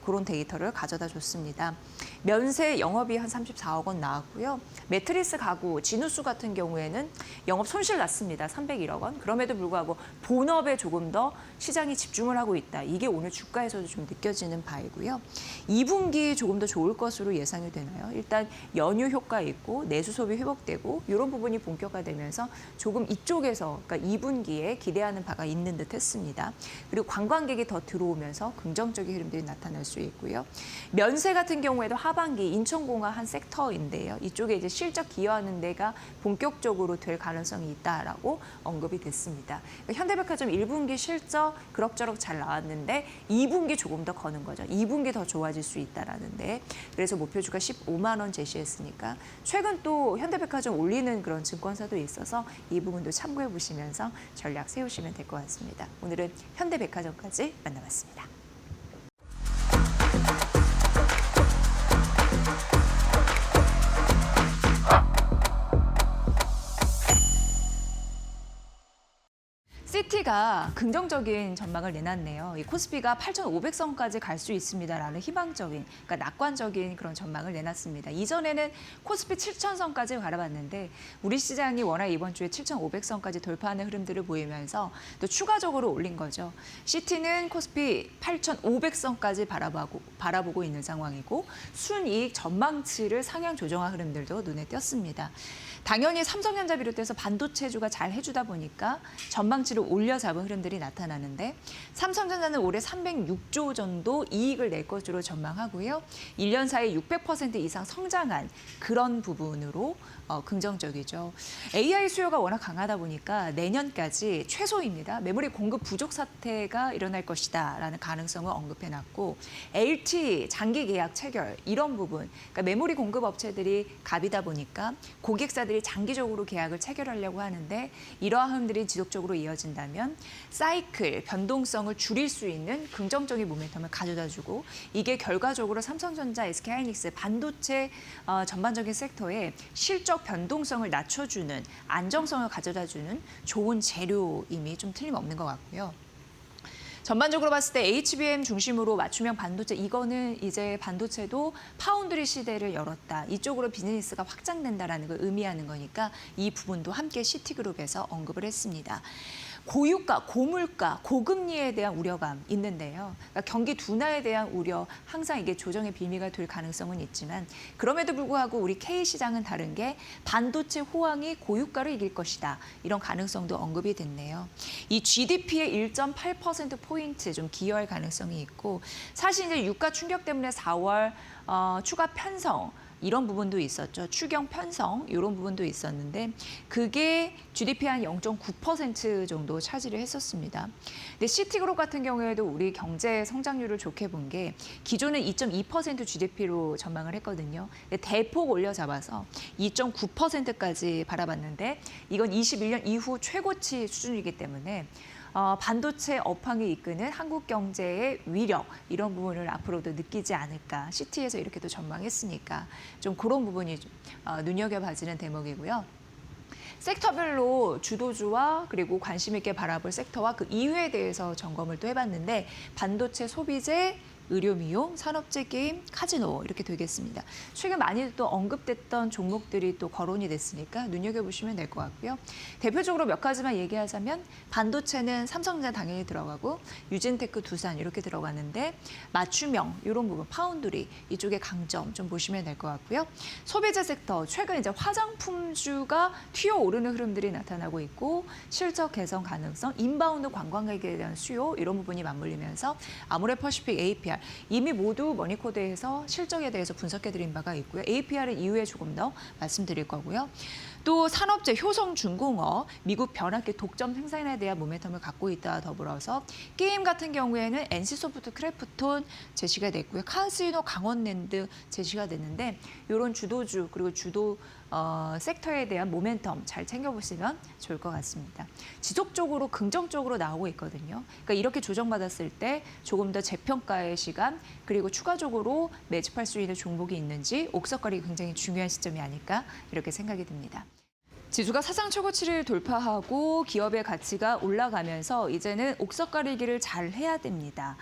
그런 데이터를 가져다 줬습니다. 면세 영업이익 한 34억 원 나왔고요. 매트리스 가구 진우수 같은 경우에는 영업 손실 났습니다. 301억 원. 그럼에도 불구하고 본업에 조금 더 시장이 집중을 하고 있다. 이게 오늘 주가에서도 좀 느껴지는 바이고요. 2분기 조금 더 좋을 것으로 예상이 되나요? 일단 연휴 효과 있고 내수 소비 회복되고 이런 부분이 본격화되면서 조금 이쪽에서 그러니까 2분기에 기대하는 바가 있는 듯 했습니다. 그리고 관광객이 더 들어오면서 긍정적인 흐름들이 나타날 수 있고요. 면세 같은 경우에도 하반기 인천공항 한 섹터인데요. 이쪽에 이제 실적 기여하는 데가 본격적으로 될 가능성이 있다라고 언급이 됐습니다. 그러니까 현대백화점 1분기 실적 그럭저럭 잘 나왔는데 2분기 조금 더 거는 거죠. 2분기 더 좋아질 수 있다라는데 그래서 목표주가 15만 원 제시했으니까 최근 또 현대백화점 올리는 그런 증권사도 있어서 이 부분도 참고해 보시면서 전략 세우시면 될 것 같습니다. 오늘은 현대백화점까지 만나봤습니다. 시티가 긍정적인 전망을 내놨네요. 이 코스피가 8,500선까지 갈 수 있습니다라는 희망적인, 그러니까 낙관적인 그런 전망을 내놨습니다. 이전에는 코스피 7,000선까지 바라봤는데 우리 시장이 워낙 이번 주에 7,500선까지 돌파하는 흐름들을 보이면서 또 추가적으로 올린 거죠. 시티는 코스피 8,500선까지 바라보고 있는 상황이고 순이익 전망치를 상향 조정한 흐름들도 눈에 띄었습니다. 당연히 삼성전자 비롯해서 반도체주가 잘 해주다 보니까 전망치를 올려잡은 흐름들이 나타나는데 삼성전자는 올해 306조 정도 이익을 낼 것으로 전망하고요. 1년 사이에 600% 이상 성장한 그런 부분으로 긍정적이죠. AI 수요가 워낙 강하다 보니까 내년까지 최소입니다. 메모리 공급 부족 사태가 일어날 것이다라는 가능성을 언급해놨고 LT 장기 계약 체결 이런 부분, 그러니까 메모리 공급 업체들이 갑이다 보니까 고객사들이 장기적으로 계약을 체결하려고 하는데 이러한 흐름들이 지속적으로 이어진다면 사이클 변동성을 줄일 수 있는 긍정적인 모멘텀을 가져다주고 이게 결과적으로 삼성전자, SK하이닉스 반도체 전반적인 섹터에 실적 변동성을 낮춰주는 안정성을 가져다주는 좋은 재료임이 좀 틀림없는 것 같고요. 전반적으로 봤을 때 HBM 중심으로 맞춤형 반도체 이거는 이제 반도체도 파운드리 시대를 열었다. 이쪽으로 비즈니스가 확장된다라는 걸 의미하는 거니까 이 부분도 함께 시티그룹에서 언급을 했습니다. 고유가, 고물가, 고금리에 대한 우려감 있는데요. 그러니까 경기 둔화에 대한 우려, 항상 이게 조정의 빌미가 될 가능성은 있지만 그럼에도 불구하고 우리 K시장은 다른 게 반도체 호황이 고유가를 이길 것이다. 이런 가능성도 언급이 됐네요. 이 GDP의 1.8%포인트 좀 기여할 가능성이 있고 사실 이제 유가 충격 때문에 4월 추가 편성 이런 부분도 있었죠. 추경 편성 이런 부분도 있었는데 그게 GDP 한 0.9% 정도 차지를 했었습니다. 근데 시티그룹 같은 경우에도 우리 경제 성장률을 좋게 본 게 기존에 2.2% GDP로 전망을 했거든요. 근데 대폭 올려잡아서 2.9%까지 바라봤는데 이건 21년 이후 최고치 수준이기 때문에 반도체 업황이 이끄는 한국 경제의 위력 이런 부분을 앞으로도 느끼지 않을까. 시티에서 이렇게 또 전망했으니까 좀 그런 부분이 좀 눈여겨봐지는 대목이고요. 섹터별로 주도주와 그리고 관심 있게 바라볼 섹터와 그 이유에 대해서 점검을 또 해봤는데 반도체, 소비재, 의료미용, 산업재 게임, 카지노 이렇게 되겠습니다. 최근 많이 또 언급됐던 종목들이 또 거론이 됐으니까 눈여겨보시면 될 것 같고요. 대표적으로 몇 가지만 얘기하자면 반도체는 삼성전자 당연히 들어가고 유진테크, 두산 이렇게 들어가는데 맞춤형 이런 부분, 파운드리 이쪽에 강점 좀 보시면 될 것 같고요. 소비재 섹터 최근 이제 화장품주가 튀어오르는 흐름들이 나타나고 있고 실적 개선 가능성, 인바운드 관광객에 대한 수요 이런 부분이 맞물리면서 아모레퍼시픽, APR 이미 모두 머니코드에서 실적에 대해서 분석해드린 바가 있고요. APR은 이후에 조금 더 말씀드릴 거고요. 또 산업재, 효성중공업, 미국 변압기 독점 생산에 대한 모멘텀을 갖고 있다 더불어서 게임 같은 경우에는 NC소프트, 크래프톤 제시가 됐고요. 카지노, 강원랜드 제시가 됐는데 이런 주도주 그리고 주도 섹터에 대한 모멘텀 잘 챙겨보시면 좋을 것 같습니다. 지속적으로 긍정적으로 나오고 있거든요. 그러니까 이렇게 조정받았을 때 조금 더 재평가의 시간 그리고 추가적으로 매집할 수 있는 종목이 있는지 옥석거리 굉장히 중요한 시점이 아닐까 이렇게 생각이 듭니다. 지수가 사상 최고치를 돌파하고 기업의 가치가 올라가면서 이제는 옥석 가리기를 잘 해야 됩니다.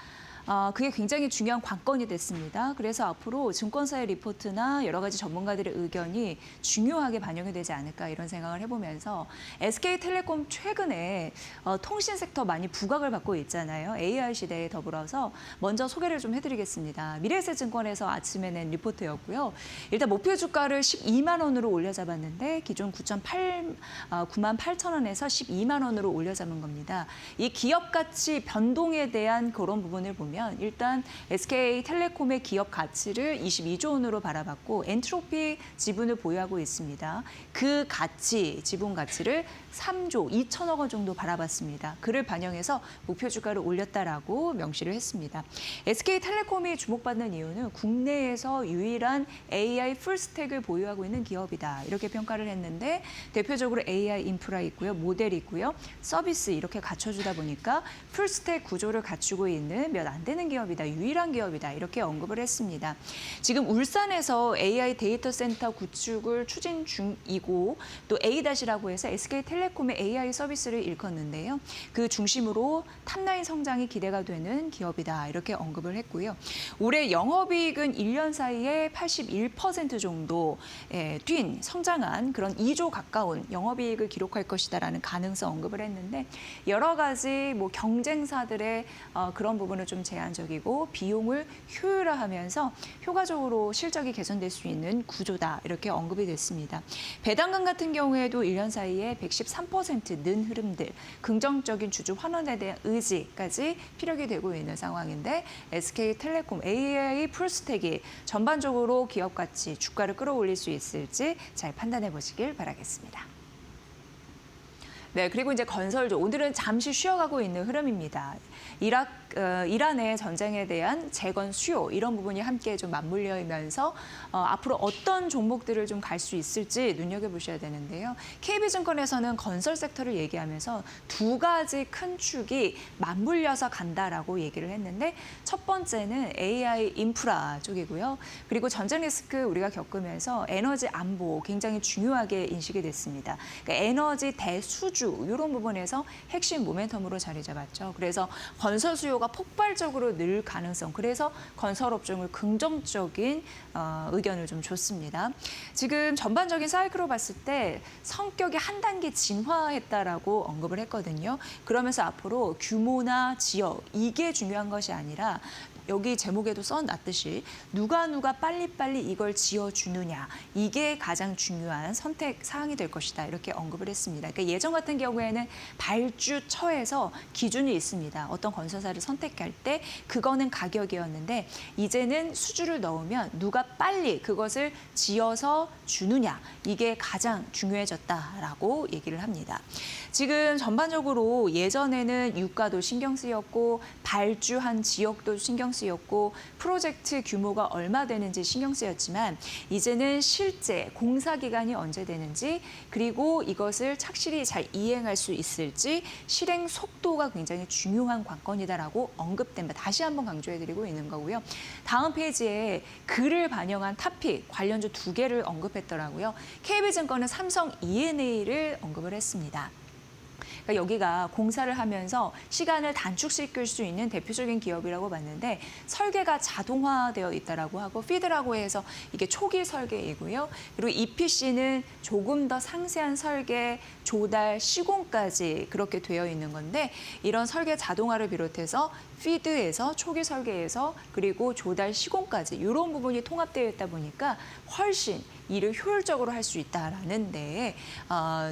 그게 굉장히 중요한 관건이 됐습니다. 그래서 앞으로 증권사의 리포트나 여러 가지 전문가들의 의견이 중요하게 반영이 되지 않을까 이런 생각을 해보면서 SK텔레콤 최근에 통신 섹터 많이 부각을 받고 있잖아요. AI 시대에 더불어서 먼저 소개를 좀 해드리겠습니다. 미래에셋증권에서 아침에 낸 리포트였고요. 일단 목표 주가를 12만 원으로 올려잡았는데 기존 9만 8천 원에서 12만 원으로 올려잡은 겁니다. 이 기업 가치 변동에 대한 그런 부분을 보면 일단 SK텔레콤의 기업 가치를 22조 원으로 바라봤고 엔트로피 지분을 보유하고 있습니다. 그 가치, 지분 가치를 3조 2천억 원 정도 바라봤습니다. 그를 반영해서 목표 주가를 올렸다라고 명시를 했습니다. SK텔레콤이 주목받는 이유는 국내에서 유일한 AI 풀스택을 보유하고 있는 기업이다. 이렇게 평가를 했는데 대표적으로 AI 인프라 있고요. 모델 있고요. 서비스 이렇게 갖춰주다 보니까 풀스택 구조를 갖추고 있는 몇 안 되는 기업이다. 유일한 기업이다. 이렇게 언급을 했습니다. 지금 울산에서 AI 데이터 센터 구축을 추진 중이고 또 A-라고 해서 SK텔레콤의 AI 서비스를 일컫는데요. 그 중심으로 탑라인 성장이 기대가 되는 기업이다. 이렇게 언급을 했고요. 올해 영업이익은 1년 사이에 81% 정도 뛴 성장한 그런 2조 가까운 영업이익을 기록할 것이다라는 가능성 언급을 했는데 여러 가지 뭐 경쟁사들의 그런 부분은 좀 제한적이고 비용을 효율화하면서 효과적으로 실적이 개선될 수 있는 구조다. 이렇게 언급이 됐습니다. 배당금 같은 경우에도 1년 사이에 113% 는 흐름들, 긍정적인 주주 환원에 대한 의지까지 피력이 되고 있는 상황인데 SK텔레콤 AI 풀스택이 전반적으로 기업 가치, 주가를 끌어올릴 수 있을지 잘 판단해 보시길 바라겠습니다. 네, 그리고 이제 건설주. 오늘은 잠시 쉬어가고 있는 흐름입니다. 이란의 전쟁에 대한 재건 수요 이런 부분이 함께 좀 맞물리면서 앞으로 어떤 종목들을 좀 갈 수 있을지 눈여겨보셔야 되는데요. KB증권에서는 건설 섹터를 얘기하면서 두 가지 큰 축이 맞물려서 간다라고 얘기를 했는데 첫 번째는 AI 인프라 쪽이고요. 그리고 전쟁 리스크 우리가 겪으면서 에너지 안보 굉장히 중요하게 인식이 됐습니다. 그러니까 에너지 대수주 이런 부분에서 핵심 모멘텀으로 자리 잡았죠. 그래서 건설 수요가 폭발적으로 늘 가능성. 그래서 건설업종을 긍정적인 의견을 좀 줬습니다. 지금 전반적인 사이클로 봤을 때 성격이 한 단계 진화했다라고 언급을 했거든요. 그러면서 앞으로 규모나 지역 이게 중요한 것이 아니라 여기 제목에도 써놨듯이 누가 빨리빨리 이걸 지어주느냐 이게 가장 중요한 선택 사항이 될 것이다 이렇게 언급을 했습니다. 그러니까 예전 같은 경우에는 발주처에서 기준이 있습니다. 어떤 건설사를 선택할 때 그거는 가격이었는데 이제는 수주를 넣으면 누가 빨리 그것을 지어서 주느냐 이게 가장 중요해졌다라고 얘기를 합니다. 지금 전반적으로 예전에는 유가도 신경 쓰였고 발주한 지역도 신경 쓰였고 프로젝트 규모가 얼마 되는지 신경 쓰였지만 이제는 실제 공사 기간이 언제 되는지 그리고 이것을 착실히 잘 이행할 수 있을지 실행 속도가 굉장히 중요한 관건이다라고 언급됩니다. 다시 한번 강조해드리고 있는 거고요. 다음 페이지에 글을 반영한 탑픽 관련주 2개를 언급했더라고요. KB증권은 삼성 E&A를 언급을 했습니다. 그러니까 여기가 공사를 하면서 시간을 단축시킬 수 있는 대표적인 기업이라고 봤는데 설계가 자동화되어 있다라고 하고 피드라고 해서 이게 초기 설계이고요. 그리고 EPC는 조금 더 상세한 설계, 조달, 시공까지 그렇게 되어 있는 건데 이런 설계 자동화를 비롯해서 피드에서 초기 설계에서 그리고 조달, 시공까지 이런 부분이 통합되어 있다 보니까 훨씬 일을 효율적으로 할 수 있다라는 데에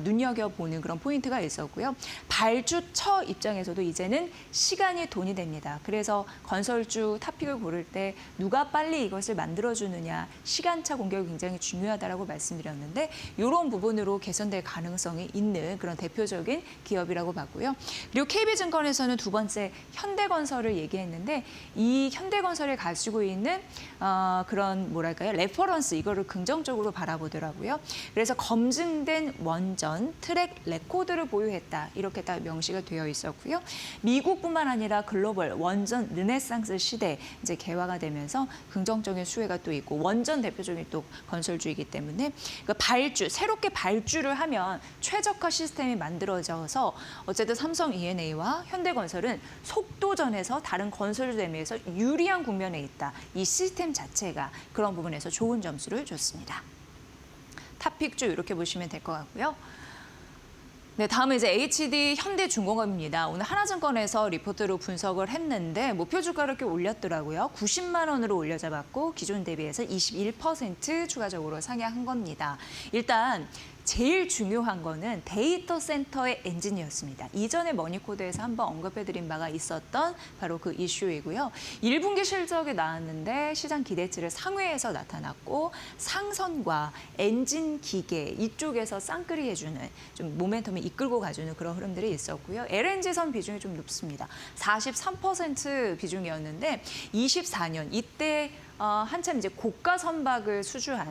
눈여겨보는 그런 포인트가 있었고요. 발주처 입장에서도 이제는 시간이 돈이 됩니다. 그래서 건설주 탑픽을 고를 때 누가 빨리 이것을 만들어주느냐 시간차 공격이 굉장히 중요하다라고 말씀드렸는데 이런 부분으로 개선될 가능성이 있는 그런 대표적인 기업이라고 봤고요. 그리고 KB증권에서는 두 번째 현대건설을 얘기했는데 이 현대건설이 가지고 있는 그런 뭐랄까요 레퍼런스 이거를 긍정적으로 긍정적으로 바라보더라고요. 그래서 검증된 원전 트랙 레코드를 보유했다. 이렇게 딱 명시가 되어 있었고요. 미국뿐만 아니라 글로벌 원전 르네상스 시대 이제 개화가 되면서 긍정적인 수혜가 또 있고 원전 대표적인 또 건설주이기 때문에 그 발주, 새롭게 발주를 하면 최적화 시스템이 만들어져서 어쨌든 삼성 E&A와 현대건설은 속도전에서 다른 건설주에 비해서 유리한 국면에 있다. 이 시스템 자체가 그런 부분에서 좋은 점수를 줬습니다. 탑픽주 이렇게 보시면 될 것 같고요. 네, 다음은 이제 HD 현대중공업입니다. 오늘 하나증권에서 리포트로 분석을 했는데 목표 주가를 꽤 올렸더라고요. 90만 원으로 올려잡았고 기존 대비해서 21% 추가적으로 상향한 겁니다. 일단 제일 중요한 거는 데이터 센터의 엔진이었습니다. 이전에 머니코드에서 한번 언급해드린 바가 있었던 바로 그 이슈이고요. 1분기 실적이 나왔는데 시장 기대치를 상회해서 나타났고 상선과 엔진 기계 이쪽에서 쌍끌이 해주는 좀 모멘텀을 이끌고 가주는 그런 흐름들이 있었고요. LNG선 비중이 좀 높습니다. 43% 비중이었는데 24년 이때 한참 이제 고가 선박을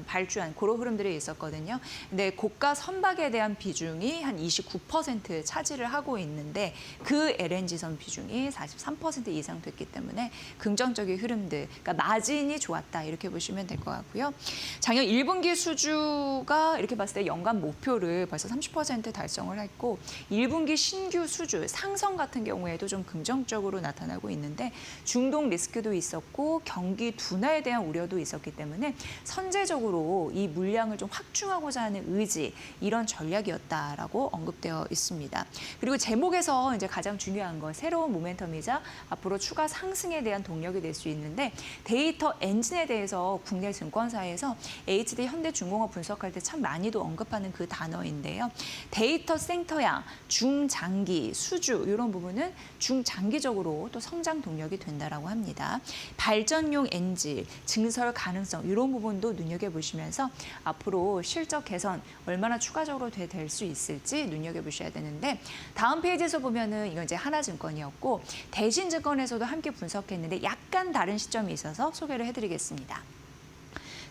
발주한 그런 흐름들이 있었거든요. 근데 고가 선박에 대한 비중이 한 29% 차지를 하고 있는데 그 LNG선 비중이 43% 이상 됐기 때문에 긍정적인 흐름들, 그러니까 마진이 좋았다 이렇게 보시면 될 것 같고요. 작년 1분기 수주가 이렇게 봤을 때 연간 목표를 벌써 30% 달성을 했고 1분기 신규 수주, 상선 같은 경우에도 좀 긍정적으로 나타나고 있는데 중동 리스크도 있었고 경기 둔화에 대한 우려도 있었기 때문에 선제적으로 이 물량을 좀 확충하고자 하는 의지 이런 전략이었다라고 언급되어 있습니다. 그리고 제목에서 이제 가장 중요한 건 새로운 모멘텀이자 앞으로 추가 상승에 대한 동력이 될 수 있는데 데이터 엔진에 대해서 국내 증권사에서 HD 현대중공업 분석할 때 참 많이도 언급하는 그 단어인데요. 데이터 센터양, 중장기, 수주 이런 부분은 중장기적으로 또 성장 동력이 된다라고 합니다. 발전용 엔진, 증설 가능성 이런 부분도 눈여겨보시면서 앞으로 실적 개선 얼마나 추가적으로 될 수 있을지 눈여겨보셔야 되는데 다음 페이지에서 보면은 이건 이제 하나증권이었고 대신증권에서도 함께 분석했는데 약간 다른 시점이 있어서 소개를 해드리겠습니다.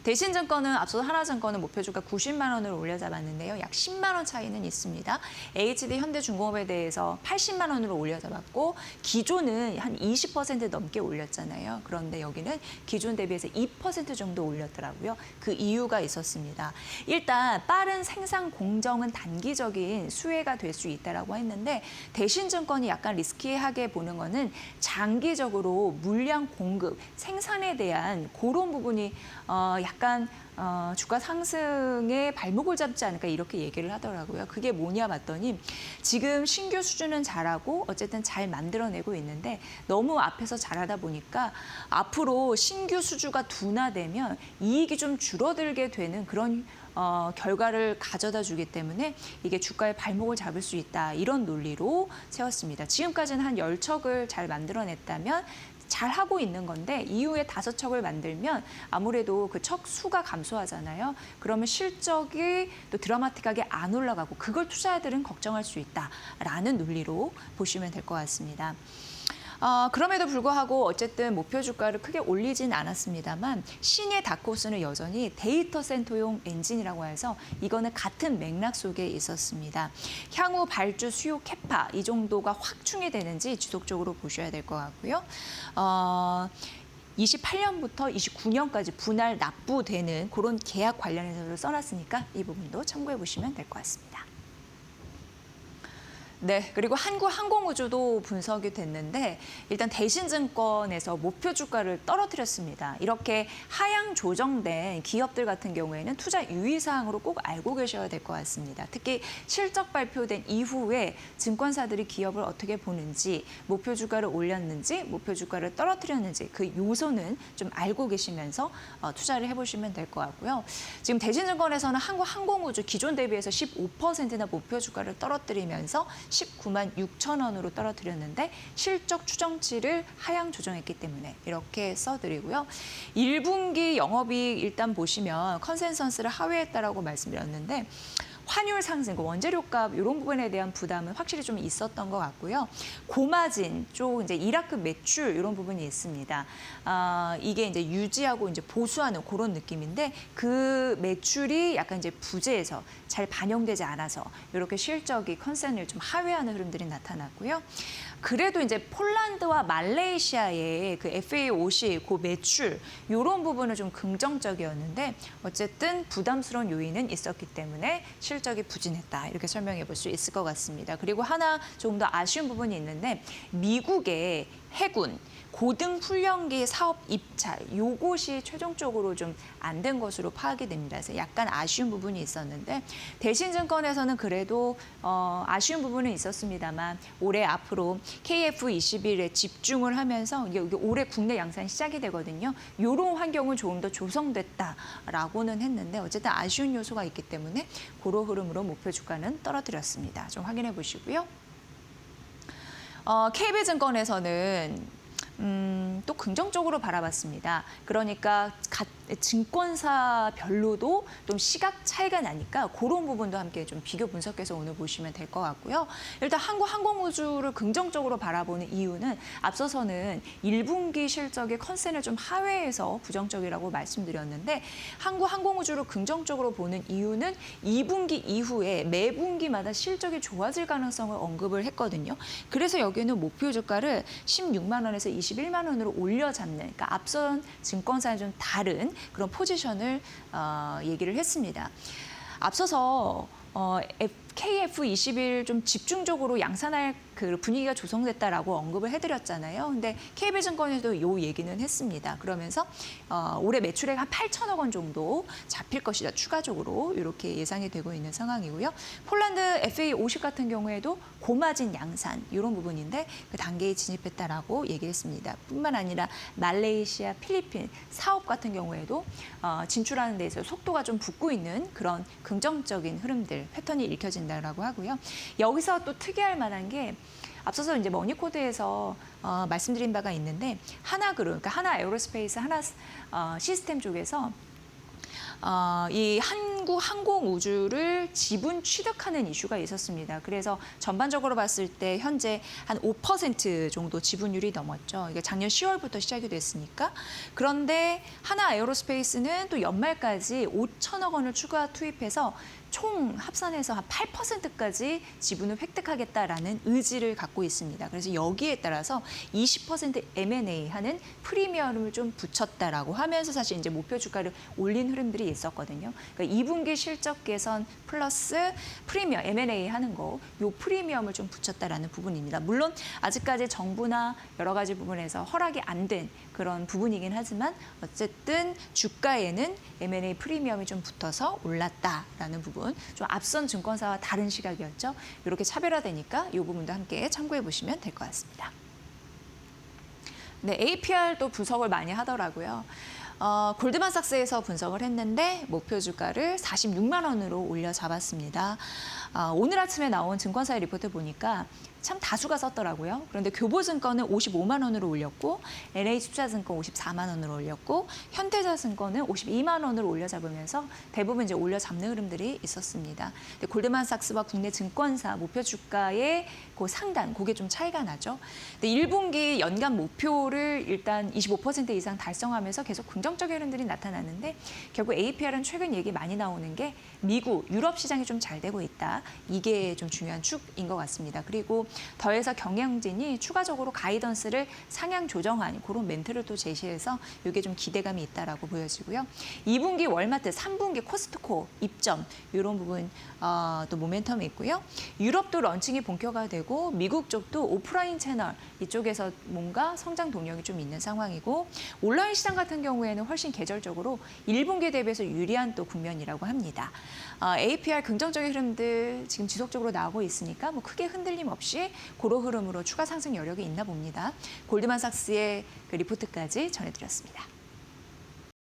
대신증권은 앞서 하나증권은 목표주가 90만 원을 올려잡았는데요. 약 10만 원 차이는 있습니다. HD 현대중공업에 대해서 80만 원으로 올려잡았고 기존은 한 20% 넘게 올렸잖아요. 그런데 여기는 기존 대비해서 2% 정도 올렸더라고요. 그 이유가 있었습니다. 일단 빠른 생산 공정은 단기적인 수혜가 될 수 있다라고 했는데 대신증권이 약간 리스키하게 보는 거는 장기적으로 물량 공급, 생산에 대한 그런 부분이 약간 주가 상승에 발목을 잡지 않을까 이렇게 얘기를 하더라고요. 그게 뭐냐 봤더니 지금 신규 수주는 잘하고 어쨌든 잘 만들어내고 있는데 너무 앞에서 잘하다 보니까 앞으로 신규 수주가 둔화되면 이익이 좀 줄어들게 되는 그런 결과를 가져다 주기 때문에 이게 주가의 발목을 잡을 수 있다. 이런 논리로 세웠습니다. 지금까지는 한 10척을 잘 만들어냈다면 잘 하고 있는 건데 이후에 5척을 만들면 아무래도 그 척 수가 감소하잖아요. 그러면 실적이 또 드라마틱하게 안 올라가고 그걸 투자자들은 걱정할 수 있다라는 논리로 보시면 될 것 같습니다. 그럼에도 불구하고 어쨌든 목표 주가를 크게 올리진 않았습니다만 신의 다크호스는 여전히 데이터 센터용 엔진이라고 해서 이거는 같은 맥락 속에 있었습니다. 향후 발주 수요 캐파 이 정도가 확충이 되는지 지속적으로 보셔야 될 것 같고요. 28년부터 29년까지 분할 납부되는 그런 계약 관련해서 써놨으니까 이 부분도 참고해 보시면 될 것 같습니다. 네, 그리고 한국항공우주도 분석이 됐는데 일단 대신증권에서 목표 주가를 떨어뜨렸습니다. 이렇게 하향 조정된 기업들 같은 경우에는 투자 유의사항으로 꼭 알고 계셔야 될 것 같습니다. 특히 실적 발표된 이후에 증권사들이 기업을 어떻게 보는지, 목표 주가를 올렸는지, 목표 주가를 떨어뜨렸는지 그 요소는 좀 알고 계시면서 투자를 해보시면 될 것 같고요. 지금 대신증권에서는 한국항공우주 기존 대비해서 15%나 목표 주가를 떨어뜨리면서 19만 6천 원으로 떨어뜨렸는데 실적 추정치를 하향 조정했기 때문에 이렇게 써드리고요. 1분기 영업이익 일단 보시면 컨센서스를 하회했다라고 말씀드렸는데 환율 상승, 원재료값 이런 부분에 대한 부담은 확실히 좀 있었던 것 같고요. 고마진 쪽 이제 이라크 매출 이런 부분이 있습니다. 이게 이제 유지하고 이제 보수하는 그런 느낌인데 그 매출이 약간 이제 부재해서 잘 반영되지 않아서 이렇게 실적이 컨센을 좀 하회하는 흐름들이 나타났고요. 그래도 이제 폴란드와 말레이시아의 그 FA50 그 매출 이런 부분은 좀 긍정적이었는데 어쨌든 부담스러운 요인은 있었기 때문에 실적이 부진했다 이렇게 설명해 볼 수 있을 것 같습니다. 그리고 하나 조금 더 아쉬운 부분이 있는데 미국의 해군 고등 훈련기 사업 입찰 요것이 최종적으로 좀 안 된 것으로 파악이 됩니다. 그래서 약간 아쉬운 부분이 있었는데 대신증권에서는 그래도 아쉬운 부분은 있었습니다만 올해 앞으로 KF21에 집중을 하면서 이게 올해 국내 양산이 시작이 되거든요. 이런 환경은 조금 더 조성됐다라고는 했는데 어쨌든 아쉬운 요소가 있기 때문에 그런 흐름으로 목표 주가는 떨어뜨렸습니다. 좀 확인해 보시고요. KB증권에서는 또 긍정적으로 바라봤습니다. 그러니까 증권사별로도 좀 시각 차이가 나니까 그런 부분도 함께 좀 비교 분석해서 오늘 보시면 될 것 같고요. 일단 한국항공우주를 긍정적으로 바라보는 이유는 앞서서는 1분기 실적의 컨센을 좀 하회해서 부정적이라고 말씀드렸는데 한국항공우주를 긍정적으로 보는 이유는 2분기 이후에 매 분기마다 실적이 좋아질 가능성을 언급을 했거든요. 그래서 여기는 목표 주가를 16만 원에서 21만 원으로 올려잡는, 그러니까 앞선 증권사에 좀 다른 그런 포지션을 얘기를 했습니다. 앞서서 KF21 좀 집중적으로 양산할 그 분위기가 조성됐다라고 언급을 해드렸잖아요. 근데 KB증권에도 이 얘기는 했습니다. 그러면서 올해 매출액 한 8천억 원 정도 잡힐 것이다. 추가적으로 이렇게 예상이 되고 있는 상황이고요. 폴란드 FA50 같은 경우에도 고마진 양산 이런 부분인데 그 단계에 진입했다라고 얘기했습니다. 뿐만 아니라 말레이시아, 필리핀 사업 같은 경우에도 진출하는 데 있어서 속도가 좀 붙고 있는 그런 긍정적인 흐름들, 패턴이 읽혀진다라고 하고요. 여기서 또 특이할 만한 게 앞서서 이제 머니코드에서 말씀드린 바가 있는데 하나그룹, 그러니까 하나 에어로스페이스, 하나 시스템 쪽에서 이 한국항공우주를 지분 취득하는 이슈가 있었습니다. 그래서 전반적으로 봤을 때 현재 한 5% 정도 지분율이 넘었죠. 이게 작년 10월부터 시작이 됐으니까. 그런데 하나 에어로스페이스는 또 연말까지 5천억 원을 추가 투입해서 총 합산해서 한 8%까지 지분을 획득하겠다라는 의지를 갖고 있습니다. 그래서 여기에 따라서 20% M&A 하는 프리미엄을 좀 붙였다라고 하면서 사실 이제 목표 주가를 올린 흐름들이 있었거든요. 그러니까 2분기 실적 개선 플러스 프리미엄 M&A 하는 거, 요 프리미엄을 좀 붙였다라는 부분입니다. 물론 아직까지 정부나 여러 가지 부분에서 허락이 안 된 그런 부분이긴 하지만 어쨌든 주가에는 M&A 프리미엄이 좀 붙어서 올랐다라는 부분. 좀 앞선 증권사와 다른 시각이었죠. 이렇게 차별화되니까 이 부분도 함께 참고해 보시면 될 것 같습니다. 네, APR도 분석을 많이 하더라고요. 골드만삭스에서 분석을 했는데 목표 주가를 46만 원으로 올려 잡았습니다. 오늘 아침에 나온 증권사의 리포트 보니까 참 다수가 썼더라고요. 그런데 교보증권은 55만 원으로 올렸고 NH투자증권 54만 원으로 올렸고 현대자증권은 52만 원으로 올려잡으면서 대부분 이제 올려잡는 흐름들이 있었습니다. 근데 골드만삭스와 국내 증권사 목표 주가의 그 상단, 그게 좀 차이가 나죠. 근데 1분기 연간 목표를 일단 25% 이상 달성하면서 계속 긍정적인 흐름들이 나타났는데 결국 APR은 최근 얘기 많이 나오는 게 미국, 유럽 시장이 좀 잘 되고 있다. 이게 좀 중요한 축인 것 같습니다. 그리고 더해서 경영진이 추가적으로 가이던스를 상향 조정한 그런 멘트를 또 제시해서 이게 좀 기대감이 있다라고 보여지고요. 2분기 월마트, 3분기 코스트코 입점 이런 부분 또 모멘텀이 있고요. 유럽도 런칭이 본격화되고 미국 쪽도 오프라인 채널 이쪽에서 뭔가 성장 동력이 좀 있는 상황이고 온라인 시장 같은 경우에는 훨씬 계절적으로 1분기 대비해서 유리한 또 국면이라고 합니다. APR 긍정적인 흐름들 지금 지속적으로 나오고 있으니까 뭐 크게 흔들림 없이 그런 흐름으로 추가 상승 여력이 있나 봅니다. 골드만삭스의 그 리포트까지 전해드렸습니다.